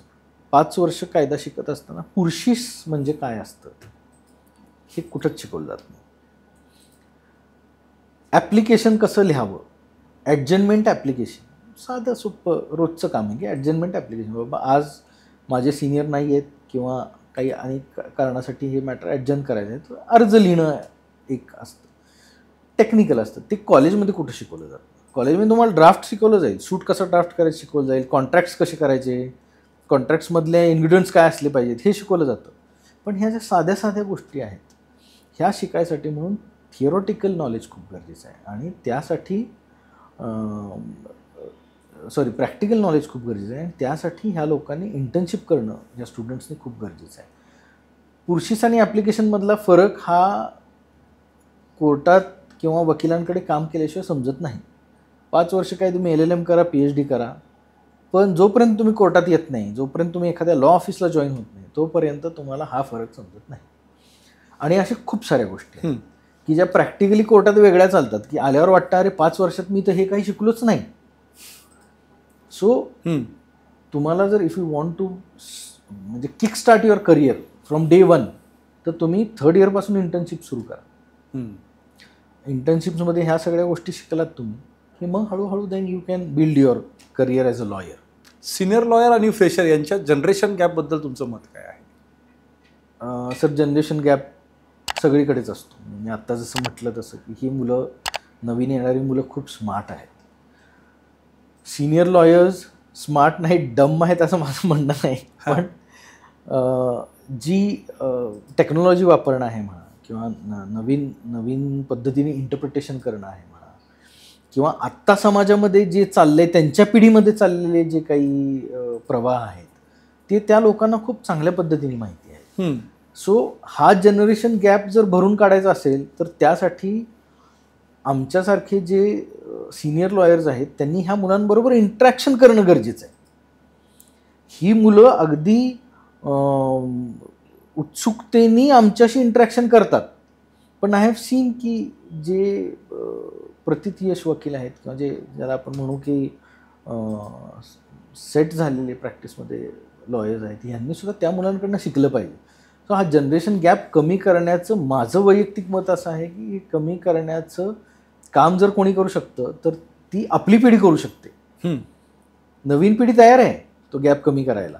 5 वर्ष कायदा शिकत असताना पुर्शिस म्हणजे काय असतं हे कुठंच शिकवलं जात नाही. ॲप्लिकेशन कसं लिहावं, ॲडजमेंट ॲप्लिकेशन, साधं सोपं रोजचं काम आहे की ॲडजमेंट ॲप्लिकेशन. बाबा आज माझे सिनियर नाही आहेत किंवा काही अनेक कारणासाठी हे मॅटर ॲडजन करायचं आहे, तर अर्ज लिहिणं एक असतं, टेक्निकल असतं. ते कॉलेजमध्ये कुठं शिकवलं जातं? कॉलेजमध्ये तुम्हाला ड्राफ्ट शिकवलं जाईल, सूट कसं ड्राफ्ट करायचं शिकवलं जाईल, कॉन्ट्रॅक्ट्स कसे करायचे, कॉन्ट्रॅक्ट्समधले इन्ग्रेडियंट्स काय असले पाहिजेत हे शिकवलं जातं. पण ह्या ज्या साध्या साध्या गोष्टी आहेत ह्या शिकायसाठी म्हणून थिअरॉटिकल नॉलेज खूप गरजेचं आहे. आणि त्यासाठी प्रॅक्टिकल नॉलेज खूप गरजेचं आहे. आणि त्यासाठी ह्या लोकांनी इंटर्नशिप करणं या स्टुडंट्सनी खूप गरजेचं आहे. पुर्शिस आणि ॲप्लिकेशनमधला फरक हा कोर्टात किंवा वकिलांकडे काम केल्याशिवाय समजत नाही. 5 वर्ष काय तुम्ही LLM करा, PhD करा, पण जोपर्यंत तुम्ही कोर्टात येत नाही, जोपर्यंत तुम्ही एखाद्या लॉ ऑफिसला जॉईन होत नाही, तोपर्यंत तुम्हाला हा फरक समजत नाही. आणि अशा खूप साऱ्या गोष्टी आहेत की ज्या प्रॅक्टिकली कोर्टात वेगळ्या चालतात की आल्यावर वाटतं अरे 5 वर्षात मी तर हे काही शिकलोच नाही. सो तुम्हाला जर इफ यू वॉन्ट टू म्हणजे kick start your career from day 1 तर तुम्ही 3rd इयरपासून इंटर्नशिप सुरू करा. इंटर्नशिप्समध्ये ह्या सगळ्या गोष्टी शिकलात तुम्ही की मग हळूहळू then you can build your career as a lawyer.
Senior lawyer आणि फ्रेशर यांच्या जनरेशन गॅपबद्दल तुमचं मत काय आहे?
सर, जनरेशन गॅप सगळीकडेच असतो. मी आत्ता जसं म्हटलं तसं की ही मुलं, नवीन येणारी मुलं खूप स्मार्ट आहेत. सिनियर लॉयर्स स्मार्ट नाहीत, डम आहेत असं माझं म्हणणं नाही. पण जी टेक्नॉलॉजी वापरणं आहे म्हणा किंवा नवीन नवीन पद्धतीने इंटरप्रिटेशन करणं आहे म्हणा, किंवा आत्ता समाजामध्ये जे चाललंय त्यांच्या पिढीमध्ये चाललेले जे काही प्रवाह आहेत ते त्या लोकांना खूप चांगल्या पद्धतीने माहिती आहे. सो हा जनरेशन गॅप जर भरून काढायचा असेल तर त्यासाठी आमच्यासारखे जे सिनियर लॉयर्स आहेत त्यांनी ह्या मुलांबरोबर इंटरॅक्शन करणं गरजेचं आहे. ही मुलं अगदी उत्सुकतेने आमच्याशी इंटरॅक्शन करतात, पण आय हॅव सीन की जे प्रतिथयश वकील आहेत किंवा जे ज्याला आपण म्हणू की सेट झालेले प्रॅक्टिसमध्ये लॉयर्स आहेत यांनी सुद्धा त्या मुलांकडनं शिकलं पाहिजे. सो हा जनरेशन गॅप कमी करण्याचं माझं वैयक्तिक मत असं आहे की हे कमी करण्याचं काम जर कोणी करू शकतं तर ती आपली पिढी करू शकते. नवीन पिढी तयार आहे तो गॅप कमी करायला.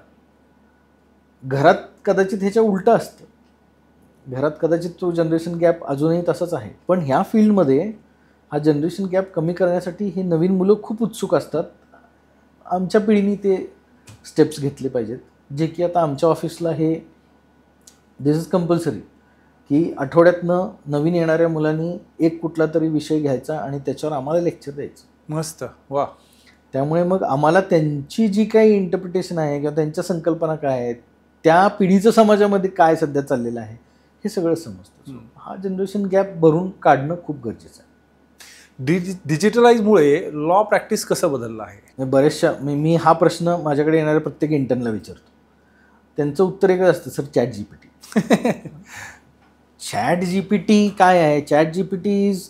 घरात कदाचित ह्याच्या उलटं असतं, घरात कदाचित तो जनरेशन गॅप अजूनही तसाच आहे, पण ह्या फील्डमध्ये हा जनरेशन गॅप कमी करण्यासाठी ही नवीन मुलं खूप उत्सुक असतात. आमच्या पिढीने ते स्टेप्स घेतले पाहिजेत, जे की आता आमच्या ऑफिसला हे दिस इज कंपल्सरी की आठवड्यातनं नवीन येणाऱ्या मुलांनी एक कुठला तरी विषय घ्यायचा आणि त्याच्यावर आम्हाला लेक्चर द्यायचं.
मस्त, वा.
त्यामुळे मग आम्हाला त्यांची जी काही इंटरप्रिटेशन आहे किंवा त्यांच्या संकल्पना काय आहेत, त्या पिढीचं समाजामध्ये काय सध्या चाललेलं आहे हे सगळं समजतं. हा जनरेशन गॅप भरून काढणं खूप गरजेचं आहे.
डिजिटलाइजमुळे लॉ प्रॅक्टिस कसं बदललं आहे?
बऱ्याचशा मी हा प्रश्न माझ्याकडे येणाऱ्या प्रत्येक इंटर्नला विचारतो. त्यांचं उत्तर एकच असतं, sir chat GPT. Chat GPT काय आहे? चॅट GPT इज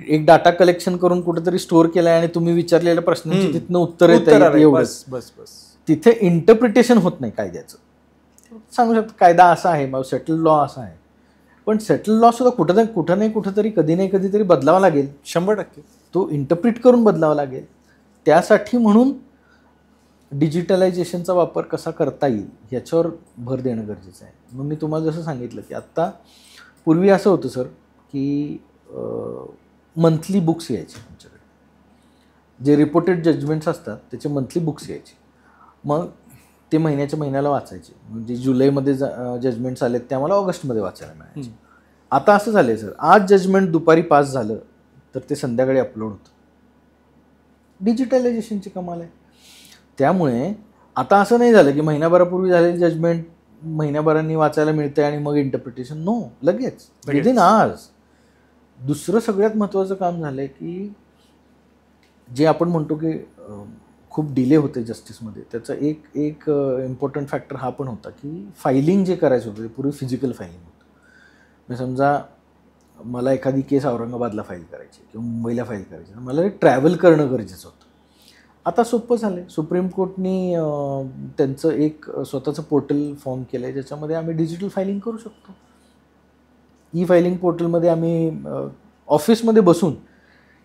एक डाटा कलेक्शन करून कुठेतरी स्टोअर केला आहे आणि तुम्ही विचारलेल्या प्रश्नांची तिथनं उत्तर येतं.
बस बस बस.
तिथे इंटरप्रिटेशन होत नाही कायद्याचं. सांगू शकतो कायदा असा आहे, मग सेटल लॉ असा आहे, पण सेटल लॉ सुद्धा कुठं नाही कुठंतरी कधी नाही कधीतरी बदलावा लागेल.
100%
तो इंटरप्रिट करून बदलावा लागेल. त्यासाठी म्हणून डिजिटलायझेशनचा वापर कसा करता येईल ह्याच्यावर भर देणं गरजेचं आहे. मग मी तुम्हाला जसं सांगितलं की आत्ता पूर्वी असं होतं सर की मंथली बुक्स यायचे आमच्याकडे, जे रिपोर्टेड जजमेंट्स असतात त्याचे मंथली बुक्स यायचे. मग ते महिन्याच्या महिन्याला वाचायचे. म्हणजे जुलैमध्ये जजमेंट्स आलेत ते आम्हाला ऑगस्टमध्ये वाचायला मिळायचे. आता असं झालं आहे सर, आज जजमेंट दुपारी पास झालं तर ते संध्याकाळी अपलोड होतं. डिजिटलायझेशनची कमाल आहे. त्यामुळे आता असं नाही झालं की महिनाभरापूर्वी झालेली जजमेंट महिन्याभरांनी वाचायला मिळते आणि मग इंटरप्रिटेशन. नो, लगेच विदिन आवर्स. दुसरं सगळ्यात महत्त्वाचं काम झालं आहे की जे आपण म्हणतो की खूप डिले होते जस्टिसमध्ये, त्याचा एक इम्पॉर्टंट फॅक्टर हा पण होता की फायलिंग जे करायचं होतं ते पूर्वी फिजिकल फायलिंग होतं. म्हणजे समजा मला एखादी केस औरंगाबादला फाईल करायची किंवा मुंबईला फाईल करायची, तर मला ट्रॅव्हल करणं गरजेचं होतं. आता सोपं झालं आहे. सुप्रीम कोर्टनी त्यांचं एक स्वतःचं पोर्टल फॉर्म केलं आहे ज्याच्यामध्ये आम्ही डिजिटल फायलिंग करू शकतो. ई फायलिंग पोर्टलमध्ये आम्ही ऑफिसमध्ये बसून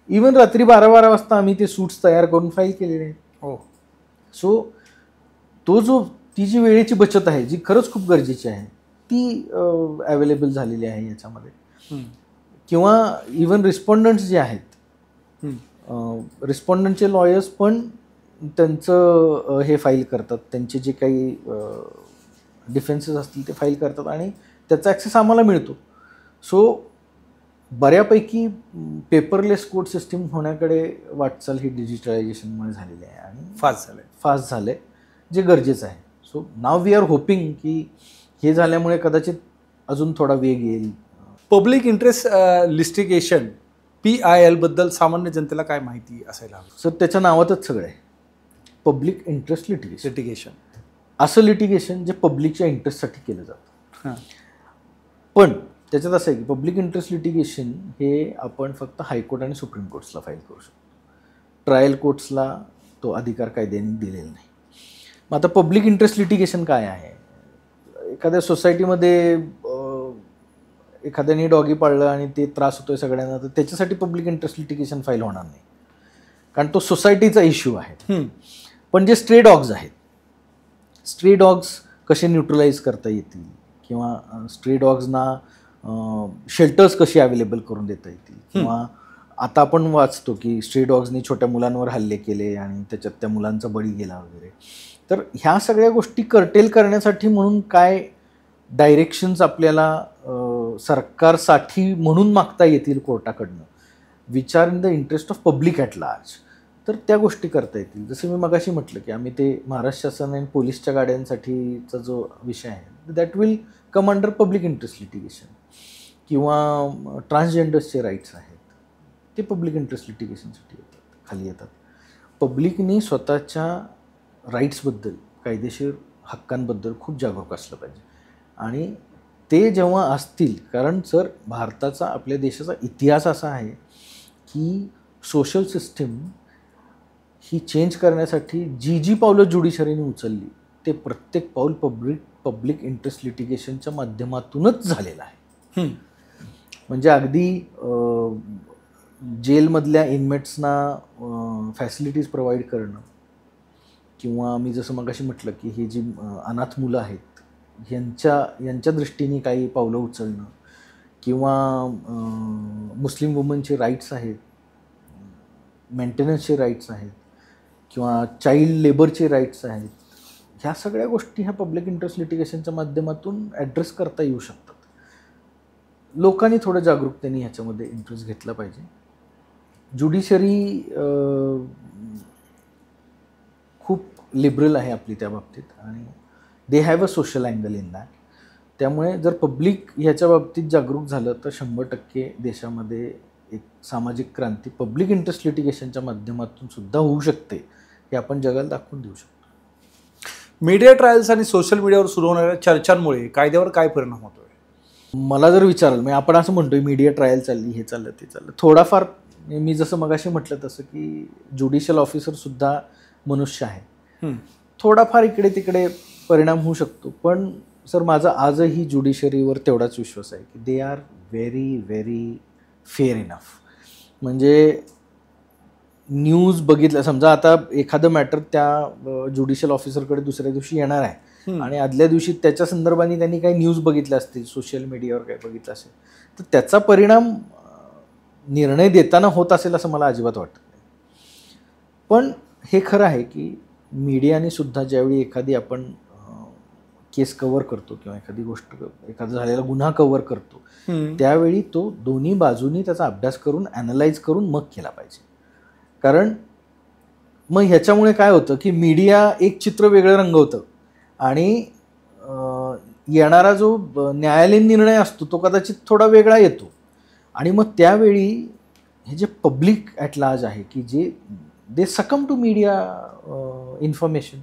इवन रात्री 12-12 वाजता आम्ही ते सूट्स तयार करून फाईल केलेले आहेत.
हो.
सो ती जी वेळेची बचत आहे जी खरंच खूप गरजेची आहे ती अवेलेबल झालेली आहे याच्यामध्ये. किंवा इवन रिस्पॉन्डंट्स जे आहेत, रिस्पॉन्डंटचे लॉयर्स पण त्यांचं हे फाईल करतात, त्यांचे जे काही डिफेन्सेस असतील ते फाईल करतात आणि त्याचा ॲक्सेस आम्हाला मिळतो. सो बऱ्यापैकी पेपरलेस कोर्ट सिस्टीम होण्याकडे वाटचाल ही डिजिटलायझेशनमुळे झालेली आहे आणि फास्ट झालं आहे, जे गरजेचं आहे. So now we are hoping की हे झाल्यामुळे कदाचित अजून थोडा वेग येईल.
पब्लिक इंटरेस्ट लिस्टिगेशन PIL बद्दल सामान्य जनतेला काय माहिती असायला हवी?
सर त्याच्या नावातच सगळं आहे. Public interest litigation. असं लिटिगेशन जे पब्लिकच्या इंटरेस्टसाठी केलं जातं. पण त्याच्यात असं आहे की पब्लिक इंटरेस्ट लिटिगेशन हे आपण फक्त हायकोर्ट आणि सुप्रीम कोर्ट्सला फाईल करू शकतो. ट्रायल कोर्ट्सला तो अधिकार कायद्याने दिलेला नाही. मग आता पब्लिक इंटरेस्ट लिटिगेशन काय आहे? एखाद्या सोसायटीमध्ये एखाद्याने डॉगी पाळलं आणि ते त्रास होतोय सगळ्यांना, तर त्याच्यासाठी पब्लिक इंटरेस्ट लिटिगेशन फाईल होणार नाही, कारण तो सोसायटीचा इश्यू आहे. पण जे स्ट्रे डॉग्स आहेत, स्ट्रे डॉग्स कसे न्यूट्रलाइज करता येतील किंवा स्ट्रे डॉग्सना शेल्टर्स कशी अवेलेबल करून देता येतील, किंवा आता आपण वाचतो की स्ट्रे डॉग्सनी छोट्या मुलांवर हल्ले केले आणि त्याच्यात त्या मुलांचा बळी गेला वगैरे. तर ह्या सगळ्या गोष्टी कर्टेल करण्यासाठी म्हणून काय डायरेक्शन्स आपल्याला सरकारसाठी म्हणून मागता येतील कोर्टाकडनं, which are in the interest of public at large, तर त्या गोष्टी करता येतील. जसं मी मगाशी म्हटलं की आम्ही ते महाराष्ट्र शासन आणि पोलीसच्या गाड्यांसाठीचा जो विषय आहे that will come under public interest litigation, किंवा ट्रान्सजेंडर्सचे राईट्स आहेत ते पब्लिक इंटरेस्ट लिटिगेशनसाठी खाली येतात. पब्लिकनी स्वतःच्या राईट्सबद्दल, कायदेशीर हक्कांबद्दल खूप जागरूक असलं पाहिजे. आणि ते जेव्हा असतील, कारण सर भारताचा, आपल्या देशाचा इतिहास असा आहे की सोशल सिस्टीम ही चेंज करण्यासाठी जी जी पावलं ज्युडिशरीने उचलली ते प्रत्येक पाऊल पब्लिक इंटरेस्ट लिटिगेशनच्या माध्यमातूनच झालेलं आहे. म्हणजे अगदी जेलमधल्या इनमेट्सना फॅसिलिटीज प्रोव्हाइड करणं, किंवा मी जसं मगाशी म्हटलं की ही जी अनाथ मुलं आहेत यांच्या दृष्टीने काही पावलं उचलणं, किंवा मुस्लिम वुमनचे राईट्स आहेत, मेंटेनन्सचे राईट्स आहेत, किंवा चाइल्ड लेबरचे राईट्स आहेत, ह्या सगळ्या गोष्टी ह्या पब्लिक इंटरेस्ट लिटिगेशनच्या माध्यमातून ॲड्रेस करता येऊ शकतात. लोकांनी थोडं जागरूकतेने ह्याच्यामध्ये इंटरेस्ट घेतला पाहिजे. ज्युडिशरी खूप लिबरल आहे आपली त्या बाबतीत, आणि they have a social angle in that. त्यामुळे जर पब्लिक ह्याच्या बाबतीत जागरूक झालं तर 100% देशामध्ये एक सामाजिक क्रांती पब्लिक इंटरेस्ट लिटिगेशनच्या माध्यमातून सुद्धा होऊ शकते, हे आपण जगाला दाखवून देऊ शकतो.
मीडिया ट्रायल्स आणि सोशल मीडियावर सुरू होणाऱ्या चर्चांमुळे कायद्यावर काय परिणाम होतोय?
मला जर विचाराल, म्हणजे आपण असं म्हणतोय मीडिया ट्रायल चालली, हे चाललं ते चाललं, थोडाफार मी जसं मगाशी म्हटलं तसं की ज्युडिशियल ऑफिसरसुद्धा मनुष्य आहे, थोडाफार इकडे तिकडे परिणाम होऊ शकतो. पण सर माझा आजही ज्युडिशरीवर तेवढाच विश्वास आहे की they are very very fair enough. म्हणजे न्यूज बघितलं, समजा आता एखादं मॅटर त्या ज्युडिशियल ऑफिसरकडे दुसऱ्या दिवशी येणार आहे आणि आदल्या दिवशी त्याच्या संदर्भाने त्यांनी काही न्यूज बघितल्या असतील, सोशल मीडियावर काही बघितलं असेल, तर त्याचा परिणाम निर्णय देताना होत असेल असं मला अजिबात वाटत नाही. पण हे खरं आहे की मीडियाने सुद्धा ज्यावेळी एखादी आपण केस कव्हर करतो किंवा एखादी गोष्ट, एखादा झालेला गुन्हा कव्हर करतो, त्यावेळी तो दोन्ही बाजूनी त्याचा अभ्यास करून ॲनलाइज करून मग केला पाहिजे. कारण मग ह्याच्यामुळे काय होतं की मीडिया एक चित्र वेगळं रंगवतं आणि येणारा जो न्यायालयीन निर्णय असतो तो कदाचित थोडा वेगळा येतो. आणि मग त्यावेळी हे जे पब्लिक ॲट लार्ज आहे की जे दे सकम टू मीडिया इन्फॉर्मेशन,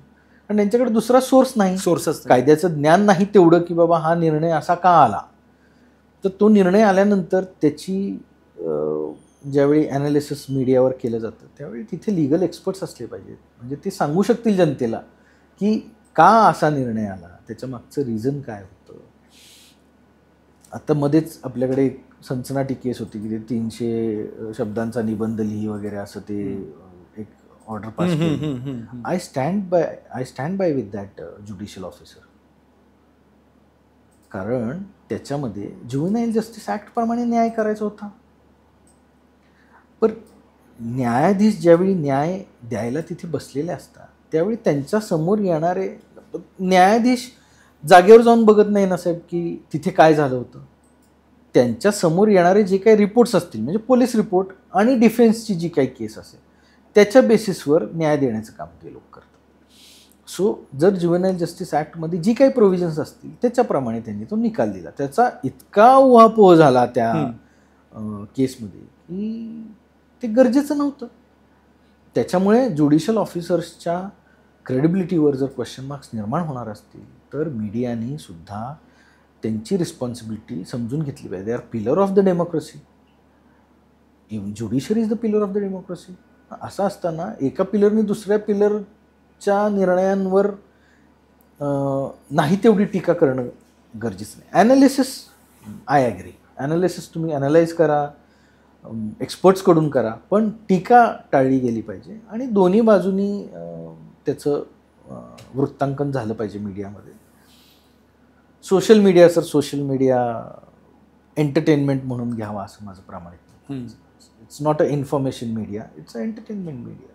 आणि त्यांच्याकडे दुसरा सोर्स नाही,
सोर्सच
कायद्याचं ज्ञान नाही तेवढं की बाबा हा निर्णय असा का आला. तर तो निर्णय आल्यानंतर त्याची ज्यावेळी ॲनालिसिस मीडियावर केलं जातं त्यावेळी तिथे लिगल एक्सपर्ट्स असले पाहिजेत. म्हणजे ते सांगू शकतील जनतेला की का असा निर्णय आला, त्याच्या मागचं रिझन काय होतं. आता मध्येच आपल्याकडे एक सनसनाटी केस होती की ते 300 शब्दांचा निबंध लिही वगैरे असं ते एक ऑर्डर पास केली. I stand by with that judicial officer. कारण त्याच्यामध्ये ज्युव्हेनाईल जस्टिस ॲक्ट प्रमाणे न्याय करायचा होता. पण न्यायाधीश ज्यावेळी न्याय द्यायला तिथे बसलेले असतात त्यावेळी त्यांच्या समोर येणारे न्यायाधीश जागेवर जाऊन बघत नाही ना साहेब की तिथे काय झालं होतं. त्यांच्या समोर येणारे जे काही रिपोर्ट्स असतील, म्हणजे पोलीस रिपोर्ट आणि डिफेन्सची जी काही केस असेल त्याच्या बेसिसवर न्याय देण्याचं काम ते लोक करतात. सो जर ज्युव्हेनाईल जस्टिस ॲक्टमध्ये जी काही प्रोव्हिजन्स असतील त्याच्याप्रमाणे त्यांनी तो निकाल दिला. त्याचा इतका उहापोह झाला त्या केसमध्ये की ते गरजेचं नव्हतं. त्याच्यामुळे ज्युडिशियल ऑफिसर्सच्या क्रेडिबिलिटीवर जर क्वेश्चन मार्क्स निर्माण होणार असतील तर मीडियाने सुद्धा त्यांची रिस्पॉन्सिबिलिटी समजून घेतली पाहिजे. They are pillar of the democracy. Judiciary is the pillar of the democracy. असं असताना एका पिलरने दुसऱ्या पिलरच्या निर्णयांवर नाही तेवढी टीका करणं गरजेचं नाही. ॲनालिसिस आय ॲग्री, ॲनालिसिस तुम्ही ॲनालाइज करा, एक्सपर्ट्सकडून करा, पण टीका टाळली गेली पाहिजे आणि दोन्ही बाजूनी त्याचं वृत्तांकन झालं पाहिजे मीडियामध्ये. Social media sir, social media entertainment म्हणून घ्यावा असं माझं प्रामाणिक. It's not a information media, it's a entertainment media.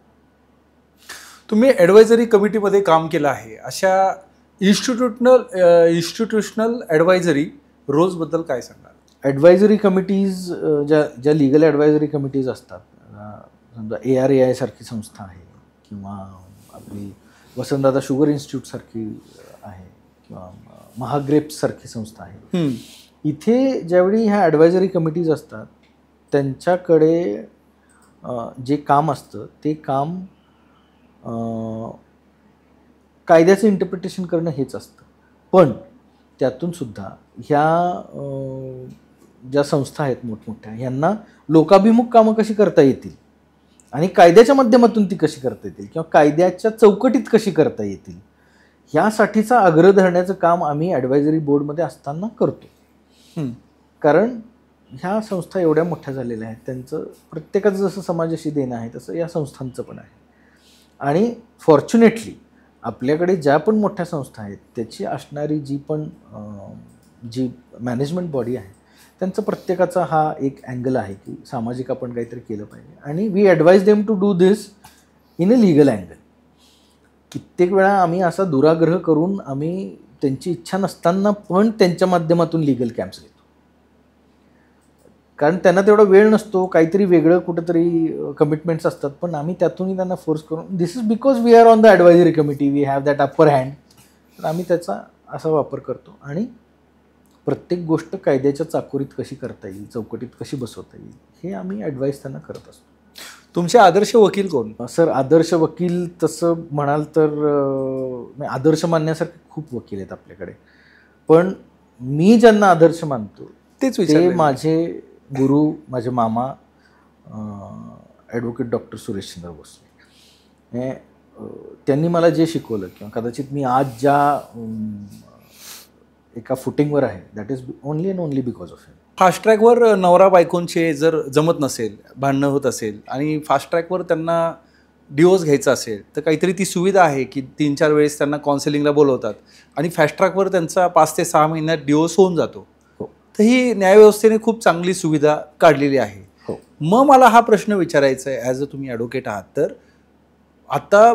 तुम्ही ॲडवायझरी कमिटीमध्ये काम केलं आहे, अशा इन्स्टिट्यूशनल ॲडवायझरी रोजबद्दल काय सांगाल?
ॲडवायझरी कमिटीज, ज्या लिगल ॲडवायझरी कमिटीज असतात, समजा ARAI सारखी संस्था आहे किंवा आपली वसंतदादा शुगर इन्स्टिट्यूटसारखी आहे किंवा महाग्रेप्ससारखी संस्था आहे, इथे ज्यावेळी ह्या ॲडवायझरी कमिटीज असतात त्यांच्याकडे जे काम असतं ते काम कायद्याचं इंटरप्रिटेशन करणं हेच असतं. पण त्यातूनसुद्धा ह्या ज्या संस्था आहेत मोठमोठ्या, ह्यांना लोकाभिमुख कामं कशी करता येतील आणि कायद्याच्या माध्यमातून ती कशी करता येतील किंवा कायद्याच्या चौकटीत कशी करता येतील, ह्यासाठीचा आग्रह धरण्याचं काम आम्ही ॲडवायझरी बोर्डमध्ये असताना करतो. कारण ह्या संस्था एवढ्या मोठ्या झालेल्या आहेत, त्यांचं प्रत्येकाचं जसं समाजाशी देणं आहे तसं या संस्थांचं पण आहे. आणि फॉर्च्युनेटली आपल्याकडे ज्या पण मोठ्या संस्था आहेत त्याची असणारी जी मॅनेजमेंट बॉडी आहे, त्यांचं प्रत्येकाचा हा एक अँगल आहे की सामाजिक आपण काहीतरी केलं पाहिजे. आणि we advise them to do this in a legal angle. कित्येक वेळा आम्ही असा दुराग्रह करून आम्ही त्यांची इच्छा नसताना पण त्यांच्या माध्यमातून लिगल कॅम्प्स घेतो. कारण त्यांना तेवढा वेळ नसतो, काहीतरी वेगळं कुठंतरी कमिटमेंट्स असतात, पण आम्ही त्यातूनही त्यांना फोर्स करून, this is because we are on the advisory committee, we have that upper hand, तर आम्ही त्याचा असा वापर करतो. आणि प्रत्येक गोष्ट कायद्याच्या चाकोरीत कशी करता येईल, चौकटीत कशी बसवता येईल, हे आम्ही ॲडवाईस त्यांना करत असतो.
तुमचे आदर्श वकील कोण?
सर, आदर्श वकील तसं म्हणाल तर आदर्श मानण्यासारखे खूप वकील आहेत आपल्याकडे, पण मी ज्यांना आदर्श मानतो ते माझे गुरु, माझे मामा ॲडव्होकेट डॉक्टर सुरेशचंद्र भोसले. त्यांनी मला जे शिकवलं किंवा कदाचित मी आज ज्या एका फुटिंगवर आहे, that is only and only because of him.
Fast ट्रॅकवर नवरा बायकोंचे जर जमत नसेल, भांडणं होत असेल आणि फास्ट ट्रॅकवर त्यांना डिवोर्स घ्यायचा असेल तर काहीतरी ती सुविधा आहे की 3-4 वेळेस त्यांना काउन्सिलिंगला बोलवतात आणि फास्ट ट्रॅकवर त्यांचा 5 ते 6 महिन्यात डिवोर्स होऊन जातो. तर ही न्यायव्यवस्थेने खूप चांगली सुविधा काढलेली आहे. मग मला हा प्रश्न विचारायचा आहे, ॲज अ तुम्ही ॲडव्होकेट आहात, तर आता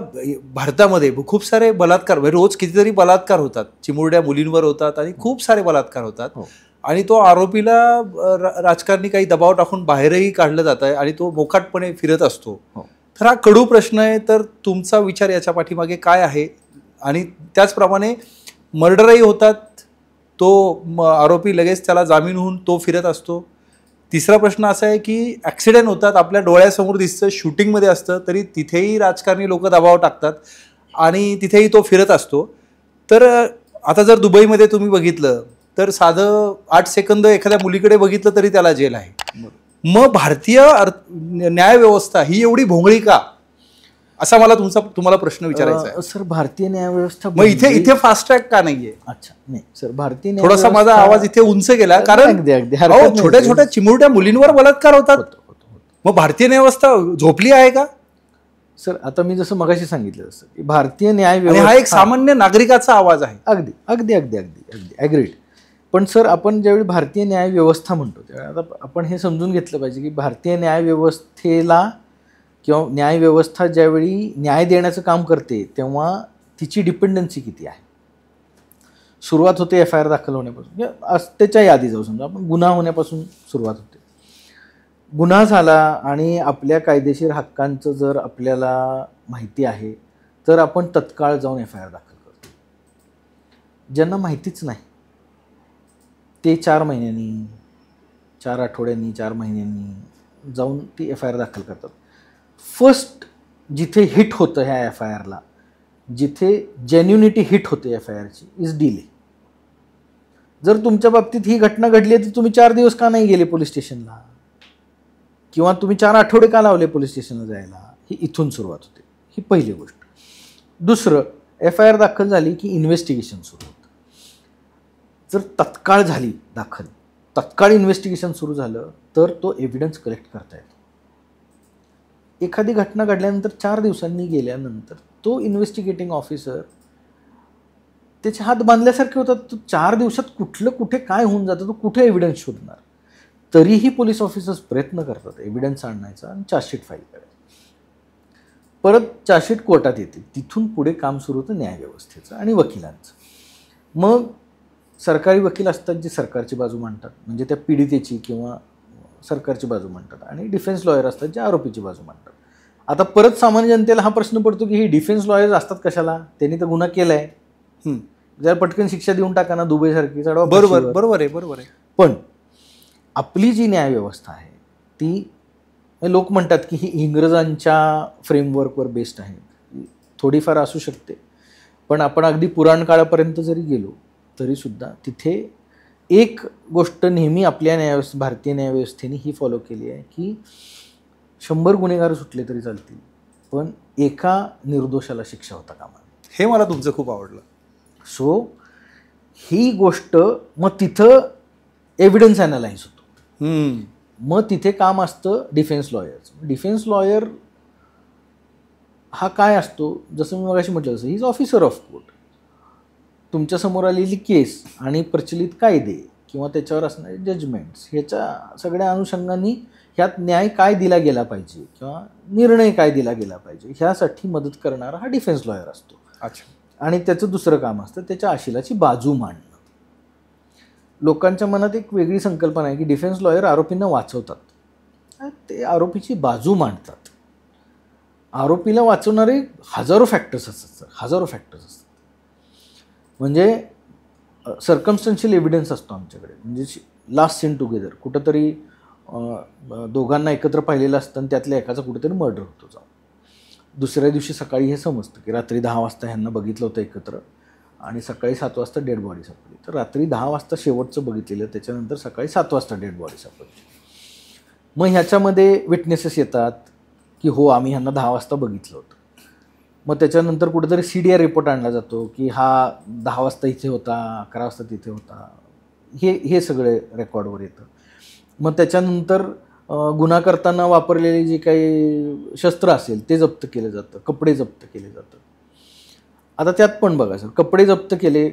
भारतामध्ये खूप सारे बलात्कार, रोज कितीतरी बलात्कार होतात, चिमुरड्या मुलींवर होतात आणि खूप सारे बलात्कार होतात. आणि तो आरोपीला राजकारणी काही दबाव टाकून बाहेरही काढलं जात आहे आणि तो मोकाटपणे फिरत असतो. तर हा कडू प्रश्न आहे. तर तुमचा विचार याच्या पाठीमागे काय आहे? आणि त्याचप्रमाणे मर्डरही होतात, तो आरोपी लगेच त्याला जामीन होऊन तो फिरत असतो. तिसरा प्रश्न असा आहे की ॲक्सिडेंट होतात, आपल्या डोळ्यासमोर दिसतं, शूटिंगमध्ये असतं, तरी तिथेही राजकारणी लोक दबाव टाकतात आणि तिथेही तो फिरत असतो. तर आता जर दुबईमध्ये तुम्ही बघितलं तर साधं 8 सेकंद एखाद्या मुलीकडे बघितलं तरी त्याला जेल आहे. मग भारतीय न्यायव्यवस्था ही एवढी भोंगळी का, असा मला तुम्हाला प्रश्न विचारायचा आहे.
सर, भारतीय न्यायव्यवस्था
मग इथे फास्ट ट्रॅक का नाहीये?
अच्छा, नाही सर, भारतीय
थोडासा माझा आवाज इथे उंच गेला, कारण छोट्या छोट्या चिमुरट्या मुलींवर बलात्कार होतात. मग भारतीय न्यायव्यवस्था झोपली आहे का?
सर, आता मी जसं मगाशी सांगितलं तसं की भारतीय न्यायव्यवस्था
हा एक सामान्य नागरिकाचा आवाज आहे.
अगदी अगदी अगदी अगदी अगदी ॲग्रीड. पण सर, आपण ज्यावेळी भारतीय न्यायव्यवस्था म्हणतो त्यावेळी आता आपण हे समजून घेतलं पाहिजे की भारतीय न्यायव्यवस्थेला किंवा न्यायव्यवस्था ज्यावेळी न्याय देण्याचं काम करते तेव्हा तिची डिपेंडन्सी किती आहे. सुरुवात होते FIR दाखल होण्यापासून, त्याच्याही आधी जाऊ, समजा आपण गुन्हा होण्यापासून सुरुवात होते. गुन्हा झाला आणि आपल्या कायदेशीर हक्कांचं जर आपल्याला माहिती आहे तर आपण तत्काळ जाऊन FIR दाखल करतो. ज्यांना माहितीच नाही ते 4 महिन्यांनी, 4 आठवड्यांनी, 4 महिन्यांनी जाऊन ती FIR दाखल करतात. फर्स्ट जिथे हिट होतं ह्या FIRला, जिथे जेन्युनिटी हिट होते FIRची, इज डिले. जर तुमच्या बाबतीत ही घटना घडली तर तुम्ही 4 दिवस का नाही गेले पोलीस स्टेशनला, किंवा तुम्ही 4 आठवडे का लावले पोलीस स्टेशनला जायला, ही इथून सुरुवात होते. ही पहिली गोष्ट. दुसरं, FIR दाखल झाली की इन्व्हेस्टिगेशन सुरू होतं. जर तत्काळ झाली दाखल, तत्काळ इन्व्हेस्टिगेशन सुरू झालं तर तो एव्हिडन्स कलेक्ट करता येतो. एखादी घटना घडल्यानंतर 4 दिवसांनी गेल्यानंतर तो इन्व्हेस्टिगेटिंग ऑफिसर, त्याचे हात बांधल्यासारखे होतात. तो 4 दिवसात कुठलं कुठे काय होऊन जातं, तो कुठे एव्हिडन्स शोधणार. तरीही पोलीस ऑफिसर्स प्रयत्न करतात एव्हिडन्स आणण्याचा आणि चार्जशीट फाईल करायचा. परत चार्जशीट कोर्टात येते, तिथून पुढे काम सुरू होतं न्यायव्यवस्थेचं आणि वकिलांचं. मग सरकारी वकील असतात जे सरकारची बाजू मांडतात, म्हणजे त्या पीडितेची किंवा सरकारची बाजू मांडतात, आणि डिफेन्स लॉयर असतात जे आरोपीची बाजू मांडतात. आता परत सामान्य जनतेला हा प्रश्न पडतो की ही डिफेन्स लॉयर्स असतात कशाला, त्यांनी तर गुन्हा केलाय, जरा पटकन शिक्षा देऊन टाका ना, दुबईसारखी चढवा.
बरोबर आहे.
पण आपली जी न्यायव्यवस्था आहे ती, लोक म्हणतात की ही इंग्रजांच्या फ्रेमवर्कवर बेस्ड आहे. थोडीफार असू शकते, पण आपण अगदी पुराण काळापर्यंत जरी गेलो तरी सुद्धा तिथे एक गोष्ट नेहमी आपल्या भारतीय न्यायव्यवस्थेने ही फॉलो केली आहे की 100 गुन्हेगार सुटले तरी चालतील, पण एका निर्दोषाला शिक्षा होता कामा नये.
हे मला तुमचं खूप आवडलं.
सो ही गोष्ट, मग तिथं एव्हिडन्स ॲनालाइज होतो. मग तिथे काम असतं डिफेन्स लॉयर्स. डिफेन्स लॉयर हा काय असतो, जसं मी मगाशी म्हटलं तसं, he is officer of court. तुमच्यासमोर आलेली केस आणि प्रचलित कायदे किंवा त्याच्यावर असणारे जजमेंट्स, ह्याच्या सगळ्या अनुषंगाने ह्यात न्याय काय दिला गेला पाहिजे किंवा निर्णय काय दिला गेला पाहिजे ह्यासाठी मदत करणारा हा डिफेन्स लॉयर असतो.
अच्छा.
आणि त्याचं दुसरं काम असतं त्याच्या आशिलाची बाजू मांडणं. लोकांच्या मनात एक वेगळी संकल्पना आहे की डिफेन्स लॉयर आरोपींना वाचवतात, ते आरोपीची बाजू मांडतात. आरोपीला वाचवणारे हजारो फॅक्टर्स असतात. म्हणजे सर्कमस्टन्शियल एव्हिडन्स असतो आमच्याकडे. म्हणजे लास्ट सीन टुगेदर, कुठंतरी दोघांना एकत्र पाहिलेलं असतं आणि त्यातल्या एकाचा कुठेतरी मर्डर होतो जाऊन. दुसऱ्या दिवशी सकाळी हे समजतं की रात्री 10 वाजता ह्यांना बघितलं होतं एकत्र आणि सकाळी 7 वाजता डेड बॉडी सापडली. तर रात्री 10 वाजता शेवटचं बघितलेलं, त्याच्यानंतर सकाळी 7 वाजता डेड बॉडी सापडली. मग ह्याच्यामध्ये विटनेसेस येतात की हो आम्ही ह्यांना 10 वाजता बघितलं होतं. मग त्याच्यानंतर कुठेतरी CDR रिपोर्ट आणला जातो की हा 10 वाजता इथे होता, 11 वाजता तिथे होता. हे सगळे रेकॉर्डवर येतं. मग त्याच्यानंतर गुन्हा करताना वापरलेले जे काही शस्त्र असेल ते जप्त केलं जातं, कपडे जप्त केले जातात. आता त्यात पण बघा सर, कपडे जप्त केले,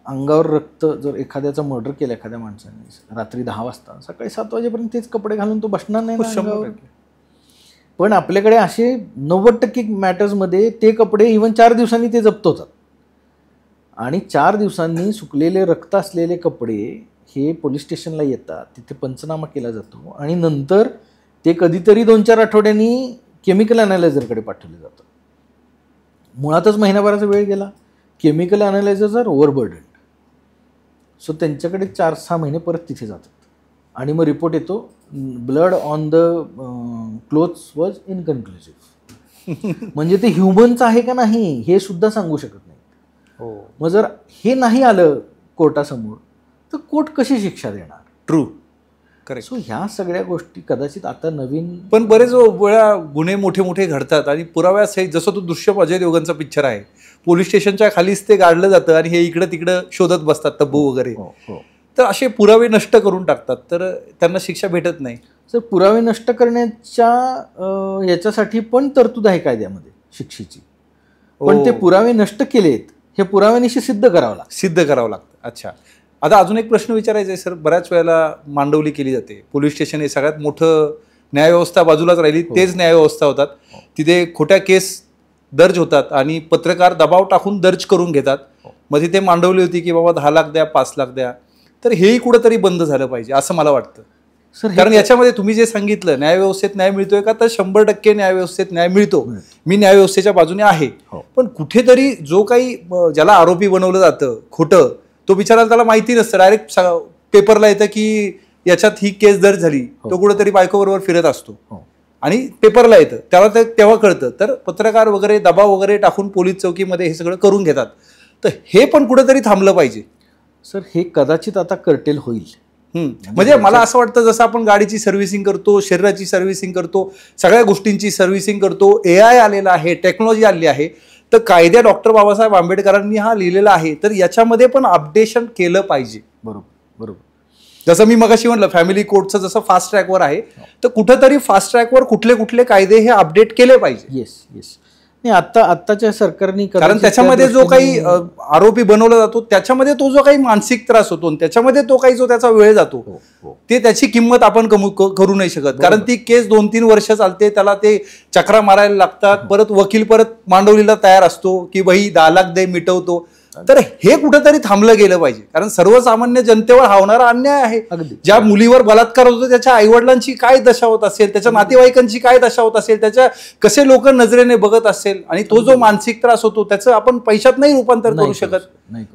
अंगावर रक्त, जर एखाद्याचा मर्डर केलं एखाद्या माणसाने रात्री 10 वाजता, सकाळी 7 वाजेपर्यंत तेच कपडे घालून तो बसणार नाही ना अंगावर. पण आपल्याकडे असे 90% मॅटर्समध्ये ते कपडे इव्हन 4 दिवसांनी ते जप्त होतात. आणि 4 दिवसांनी सुकलेले रक्त असलेले कपडे हे पोलीस स्टेशनला येतात, तिथे पंचनामा केला जातो आणि नंतर ते कधीतरी 2-4 आठवड्यांनी केमिकल ॲनालायझरकडे पाठवले जातं. मुळातच महिनाभराचा वेळ गेला. Chemical analysers are overburdened. So त्यांच्याकडे 4-6 महिने परत तिथे जातात आणि मग रिपोर्ट येतो, blood on the clothes was inconclusive. म्हणजे ते ह्युमनचं आहे का नाही हे सुद्धा सांगू शकत नाही. मग जर हे नाही आलं कोर्टासमोर तर कोर्ट कशी शिक्षा देणार?
True, correct.
सो ह्या सगळ्या गोष्टी कदाचित आता नवीन,
पण बरेच वेळा गुन्हे मोठे घडतात आणि पुराव्यासहित, जसं तो दृश्यम अजय देवगणचा पिक्चर आहे, पोलीस स्टेशनच्या खालीच ते गाडलं जातं आणि हे इकडं तिकडं शोधत बसतात तब्बू वगैरे. तर असे पुरावे नष्ट करून टाकतात, तर त्यांना शिक्षा भेटत नाही.
सर पुरावे नष्ट करण्याच्या याच्यासाठी पण तरतूद आहे कायद्यामध्ये शिक्षेची, पण ते पुरावे नष्ट केलेत हे पुराव्यानिशी सिद्ध करावं
लागतं. अच्छा. आता अजून एक प्रश्न विचारायचा आहे सर. बऱ्याच वेळेला मांडवली केली जाते. पोलीस स्टेशन हे सगळ्यात मोठं न्यायव्यवस्था बाजूलाच राहिली, तेच न्यायव्यवस्था होतात. तिथे खोट्या केस दर्ज होतात आणि पत्रकार दबाव टाकून दर्ज करून घेतात. मग तिथे मांडवली होती की बाबा 10 लाख द्या, 5 लाख द्या. तर हेही कुठंतरी बंद झालं पाहिजे असं मला वाटतं सर. कारण याच्यामध्ये तुम्ही जे सांगितलं, न्यायव्यवस्थेत न्याय मिळतोय का, तर 100% न्यायव्यवस्थेत न्याय मिळतो. मी न्यायव्यवस्थेच्या बाजूने आहे. पण कुठेतरी जो काही ज्याला आरोपी बनवलं जातं खोटं, तो बिचारा त्याला माहिती नसतं. डायरेक्ट पेपरला येतं की याच्यात ही केस दर्ज झाली. तो कुठेतरी बायकोबरोबर फिरत असतो आणि पेपरला येतं, त्याला ते तेव्हा कळतं. तर पत्रकार वगैरे दबाव वगैरे टाकून पोलीस चौकीमध्ये हे सगळं करून घेतात. तर हे पण कुठेतरी थांबलं पाहिजे
सर. हे कदाचित आता कर्टेल होईल.
म्हणजे मला असं वाटतं, जसं आपण गाडीची सर्व्हिसिंग करतो, शरीराची सर्व्हिसिंग करतो, सगळ्या गोष्टींची सर्व्हिसिंग करतो, AI आलेला आहे, टेक्नॉलॉजी आलेली आहे, तर कायद्या डॉक्टर बाबासाहेब आंबेडकरांनी हा लिहिलेला आहे, तर याच्यामध्ये पण अपडेशन केलं पाहिजे.
बरोबर.
जसं मी मगाशी म्हटलं, फॅमिली कोर्टचं जसं फास्ट ट्रॅकवर आहे, तर कुठेतरी फास्ट ट्रॅकवर कुठले कायदे हे अपडेट केले पाहिजे.
येस. नाही, आत्ताच्या सरकारने, कारण
त्याच्यामध्ये जो काही आरोपी बनवला जातो, त्याच्यामध्ये तो जो काही मानसिक त्रास होतो, त्याच्यामध्ये तो काही जो त्याचा वेळ जातो, ते त्याची किंमत आपण करू नाही शकत. कारण ती केस 2-3 वर्ष चालते, त्याला ते चक्रा मारायला लागतात, परत वकील परत मांडवलीला तयार असतो की भाई 10 लाख दे, मिटवतो. तर हे कुठेतरी थांबलं गेलं पाहिजे, कारण सर्वसामान्य जनतेवर होणारा अन्याय आहे.
अगदी.
ज्या मुलीवर बलात्कार होतो त्याच्या आईवडिलांची काय दशा होत असेल, त्याच्या नातेवाईकांची काय दशा होत असेल, त्याच्या कसे लोक नजरेने बघत असेल, आणि तो जो मानसिक त्रास होतो त्याचं आपण पैशात नाही रूपांतर करू शकत.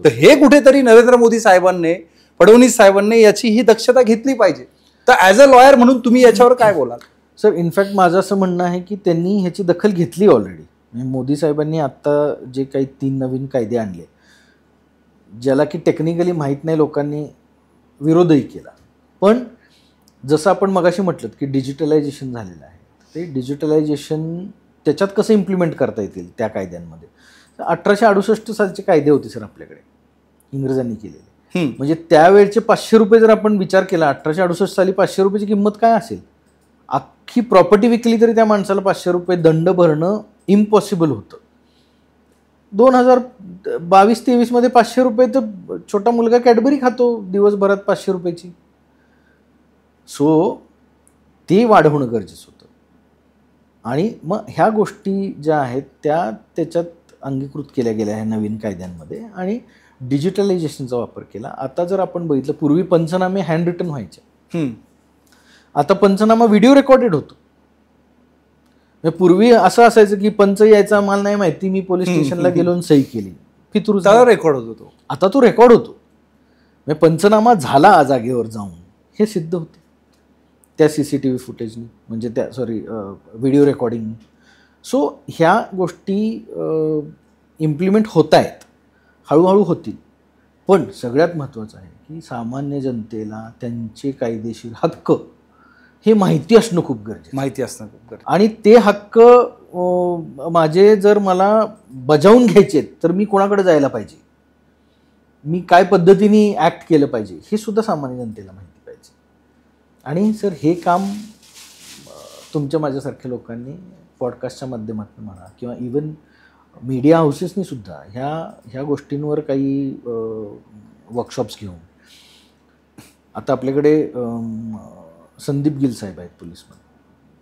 तर हे कुठेतरी नरेंद्र मोदी साहेबांनी, फडणवीस साहेबांनी याची ही दक्षता घेतली पाहिजे. तर ॲज अ लॉयर म्हणून तुम्ही याच्यावर काय बोलाल?
सर, इनफॅक्ट माझं असं म्हणणं आहे की त्यांनी ह्याची दखल घेतली ऑलरेडी. मोदी साहेबांनी आत्ता जे काही 3 नवीन कायदे आणले, ज्याला की टेक्निकली माहीत नाही, लोकांनी विरोधही केला. पण जसं आपण मगाशी म्हटलं की डिजिटलायझेशन झालेलं आहे, ते डिजिटलायझेशन त्याच्यात कसं इम्प्लिमेंट करता येतील त्या कायद्यांमध्ये. 1868 सालचे कायदे होते सर आपल्याकडे, इंग्रजांनी केलेले. म्हणजे त्यावेळचे 500 रुपये जर आपण विचार केला, 1868 साली 500 रुपयाची किंमत काय असेल? अख्खी प्रॉपर्टी विकली तरी त्या माणसाला 500 रुपये दंड भरणं इम्पॉसिबल होतं. 2022-23 मध्ये 500 रुपये तर छोटा मुलगा कॅडबरी खातो दिवसभरात 500 रुपयाची. सो ते वाढवणं गरजेचं होतं. आणि मग ह्या गोष्टी ज्या आहेत त्या त्याच्यात अंगीकृत केल्या गेल्या ह्या नवीन कायद्यांमध्ये, आणि डिजिटलायझेशनचा वापर केला. आता जर आपण बघितलं, पूर्वी पंचनामे हँड रिटन व्हायचे, आता पंचनामा व्हिडिओ रेकॉर्डेड होतो. पूर्वी असं असायचं की पंच यायचा मला नाही माहिती, मी पोलीस स्टेशनला गेलो आणि सही केली, फितूर
रेकॉर्ड होतो.
आता तो रेकॉर्ड होतो. म्हणजे पंचनामा झाला जागेवर जाऊन हे सिद्ध होते त्या CCTV फुटेजनी, म्हणजे त्या व्हिडिओ रेकॉर्डिंग. सो ह्या गोष्टी इम्प्लिमेंट होत आहेत, हळूहळू होतील. पण सगळ्यात महत्त्वाचं आहे की सामान्य जनतेला त्यांचे कायदेशीर हक्क हे माहिती असणं खूप गरजेचं. आणि ते हक्क माझे जर मला बजावून घ्यायचे तर मी कोणाकडे जायला पाहिजे, मी काय पद्धतीने ॲक्ट केलं पाहिजे, हे सुद्धा सामान्य जनतेला माहिती पाहिजे. आणि सर हे काम तुमच्या माझ्यासारख्या लोकांनी पॉडकास्टच्या माध्यमातून म्हणा, किंवा इवन मीडिया हाऊसेसनी सुद्धा ह्या गोष्टींवर काही वर्कशॉप्स घेऊन. आता आपल्याकडे संदीप गिल साहेब आहेत पोलीसमध्ये,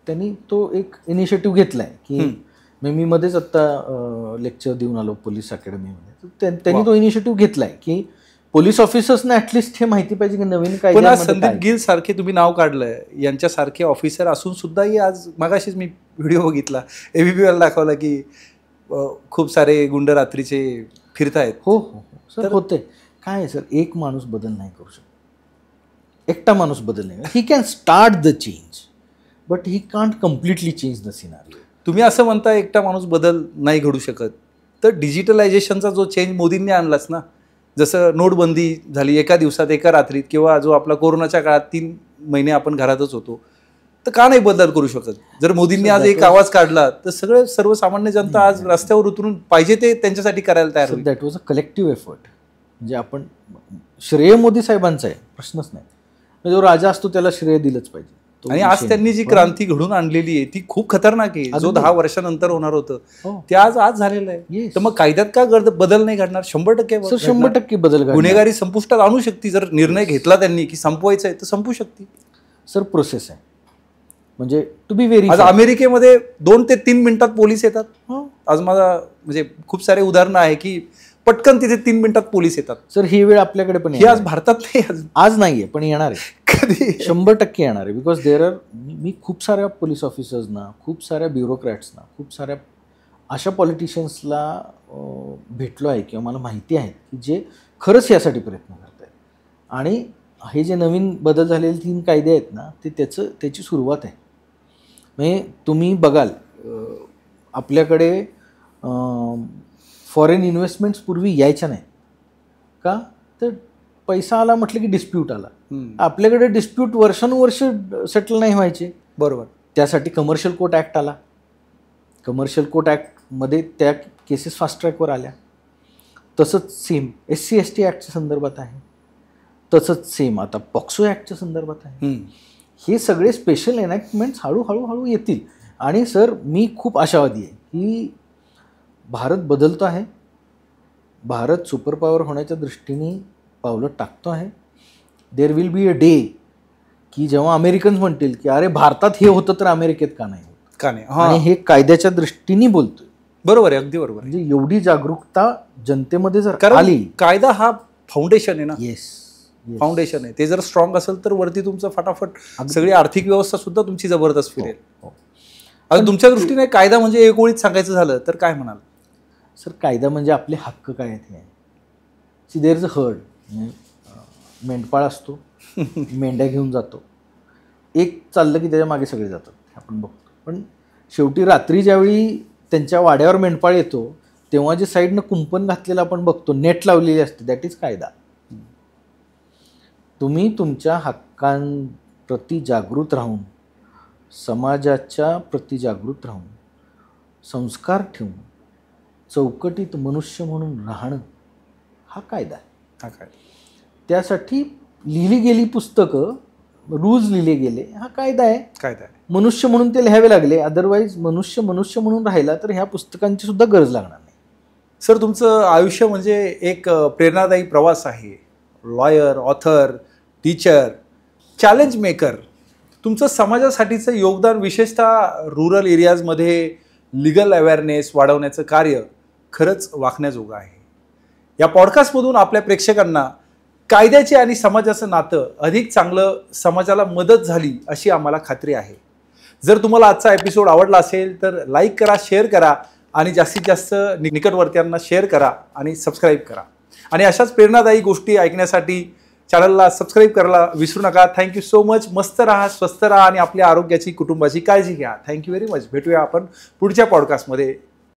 त्यांनी तो एक इनिशिएटिव्ह घेतला आहे की मी मध्येच आत्ता लेक्चर देऊन आलो पोलीस अकॅडमीमध्ये. त्यांनी तो इनिशिएटिव्ह घेतला आहे की पोलीस ऑफिसर्सना ॲटलिस्ट हे माहिती पाहिजे की नवीन काय.
संदीप गिल सारखे तुम्ही नाव काढलंय, यांच्यासारखे ऑफिसर असून सुद्धाही आज मगाशीच मी व्हिडिओ बघितला, ABPला दाखवला की खूप सारे गुंड रात्रीचे फिरतायत.
हो हो सर, होते. काय आहे सर, एक माणूस बदल नाही करू शकत, एकटा माणूस बदल नाही. He can start the change but he can't completely change the scenario.
तुम्ही असं म्हणता एकटा माणूस बदल नाही घडू शकत, तर डिजिटलायझेशनचा जो चेंज मोदींनी आणलाच ना, जसं नोटबंदी झाली एका दिवसात एका रात्रीत, किंवा जो आपला कोरोनाच्या काळात 3 महिने आपण घरातच होतो, तर का नाही बदल करू शकत? जर मोदींनी आज एक आवाज काढला तर सर्वसामान्य जनता आज रस्त्यावर उतरून पाहिजे ते त्यांच्यासाठी करायला तयार होईल.
That was a collective effort. म्हणजे आपण श्रेय मोदी साहेबांचं आहे, प्रश्नच नाही. जो राजा असतो त्याला श्रेय दिलंच पाहिजे.
आणि आज त्यांनी जी क्रांती घडून आणलेली आहे ती खूप खतरनाक आहे. जो 10 वर्षानंतर होणार होतं ते आज झालेलं आहे. तर मग कायद्यात का बदल नाही घडणार?
100% बदल.
गुन्हेगारी संपुष्टात आणू शकते जर निर्णय घेतला त्यांनी की संपवायचं आहे तर संपू शकते.
सर प्रोसेस आहे. म्हणजे टू बी व्हेरी,
आज अमेरिकेमध्ये 2 ते 3 मिनिटात पोलीस येतात. आज माझा म्हणजे खूप सारे उदाहरणं आहे की पटकन तिथे 3 मिनिटात पोलीस येतात.
सर ही वेळ आपल्याकडे पण
ही आज भारतात नाही,
आज नाहीये, पण येणार आहे. कधी 100% येणार आहे. बिकॉज देर आर, मी खूप साऱ्या पोलीस ऑफिसर्सना, खूप साऱ्या ब्युरोक्रॅट्सना, खूप साऱ्या अशा पॉलिटिशियन्सला भेटलो आहे किंवा मला माहिती आहे की जे खरंच यासाठी प्रयत्न करत आहेत. आणि हे जे नवीन बदल झालेले 3 कायदे आहेत ना, ते त्याची सुरुवात आहे. म्हणजे तुम्ही बघाल आपल्याकडे फॉरेन इन्व्हेस्टमेंट्स पूर्वी यायच्या नाही का, तर पैसा आला म्हटलं की डिस्प्यूट आला. आपल्याकडे डिस्प्यूट वर्षानुवर्ष सेटल नाही व्हायचे.
बरोबर.
त्यासाठी कमर्शियल कोर्ट ॲक्ट आला. कमर्शियल कोर्ट ॲक्टमध्ये त्या केसेस फास्ट ट्रॅकवर आल्या. तसंच सेम SC/ST ॲक्टच्या संदर्भात आहे. तसंच सेम आता पॉक्सो ॲक्टच्या संदर्भात आहे. हे सगळे स्पेशल एनॅक्टमेंट्स हळूहळू येतील. आणि सर मी खूप आशावादी आहे की भारत बदलतो आहे. भारत सुपर पॉवर होण्याच्या दृष्टीने पावलं टाकतो आहे. There will be a day की जेव्हा अमेरिकन्स म्हणतील की अरे भारतात हे होतं तर अमेरिकेत का नाही होत,
का नाही.
आणि हे कायद्याच्या दृष्टीने बोलतोय.
बरोबर आहे, अगदी बरोबर आहे.
म्हणजे एवढी जागरूकता जनतेमध्ये जर
कारण
आली.
कायदा हा फाउंडेशन आहे ना,
येस,
फाउंडेशन आहे. ते जर स्ट्रॉंग असेल तर वरती तुमचं फटाफट
अगदी.
सगळी आर्थिक व्यवस्था सुद्धा तुमची जबरदस्त फिरेल.
हो.
आता तुमच्या दृष्टीने कायदा म्हणजे एक ओळीत सांगायचं झालं तर काय म्हणाल?
सर, कायदा म्हणजे आपले हक्क काय आहेत हे. See there is a herd. मेंढपाळ असतो, मेंढ्या घेऊन जातो, एक चाललं की त्याच्या मागे सगळे जातात, आपण बघतो. पण शेवटी रात्री ज्यावेळी त्यांच्या वाड्यावर मेंढपाळ येतो तेव्हा जे साईडनं कुंपण घातलेलं आपण बघतो, नेट लावलेली असते, दॅट इज कायदा. तुम्ही तुमच्या हक्कांप्रती जागृत राहून, समाजाच्या प्रति जागृत राहून, संस्कार ठेवून, चौकटीत मनुष्य म्हणून राहणं हा कायदा आहे.
हा काय
त्यासाठी लिहिली गेली पुस्तकं, रूल्स लिहिले गेले, हा कायदा आहे.
कायदा आहे.
मनुष्य म्हणून ते लिहावे लागले, अदरवाईज मनुष्य म्हणून राहिला तर ह्या पुस्तकांची सुद्धा गरज लागणार नाही.
सर, तुमचं आयुष्य म्हणजे एक प्रेरणादायी प्रवास आहे. Lawyer, author, teacher, challenge maker. तुमचं समाजासाठीचं योगदान, विशेषतः रुरल एरियाजमध्ये लिगल अवेअरनेस वाढवण्याचं कार्य खरंच वाखण्याजोगं आहे. या पॉडकास्टमधून आपल्या प्रेक्षकांना कायद्याचे आणि समाजाचं नातं अधिक चांगलं, समाजाला मदत झाली अशी आम्हाला खात्री आहे. जर तुम्हाला आजचा एपिसोड आवडला असेल तर लाईक करा, शेअर करा आणि जास्तीत जास्त निकटवर्तीयांना शेअर करा आणि सबस्क्राईब करा. आणि अशाच प्रेरणादायी गोष्टी ऐकण्यासाठी चॅनलला सबस्क्राईब करायला विसरू नका. Thank you so much. मस्त राहा, स्वस्त राहा आणि आपल्या आरोग्याची, कुटुंबाची काळजी घ्या. Thank you very much. भेटूया आपण पुढच्या पॉडकास्टमध्ये.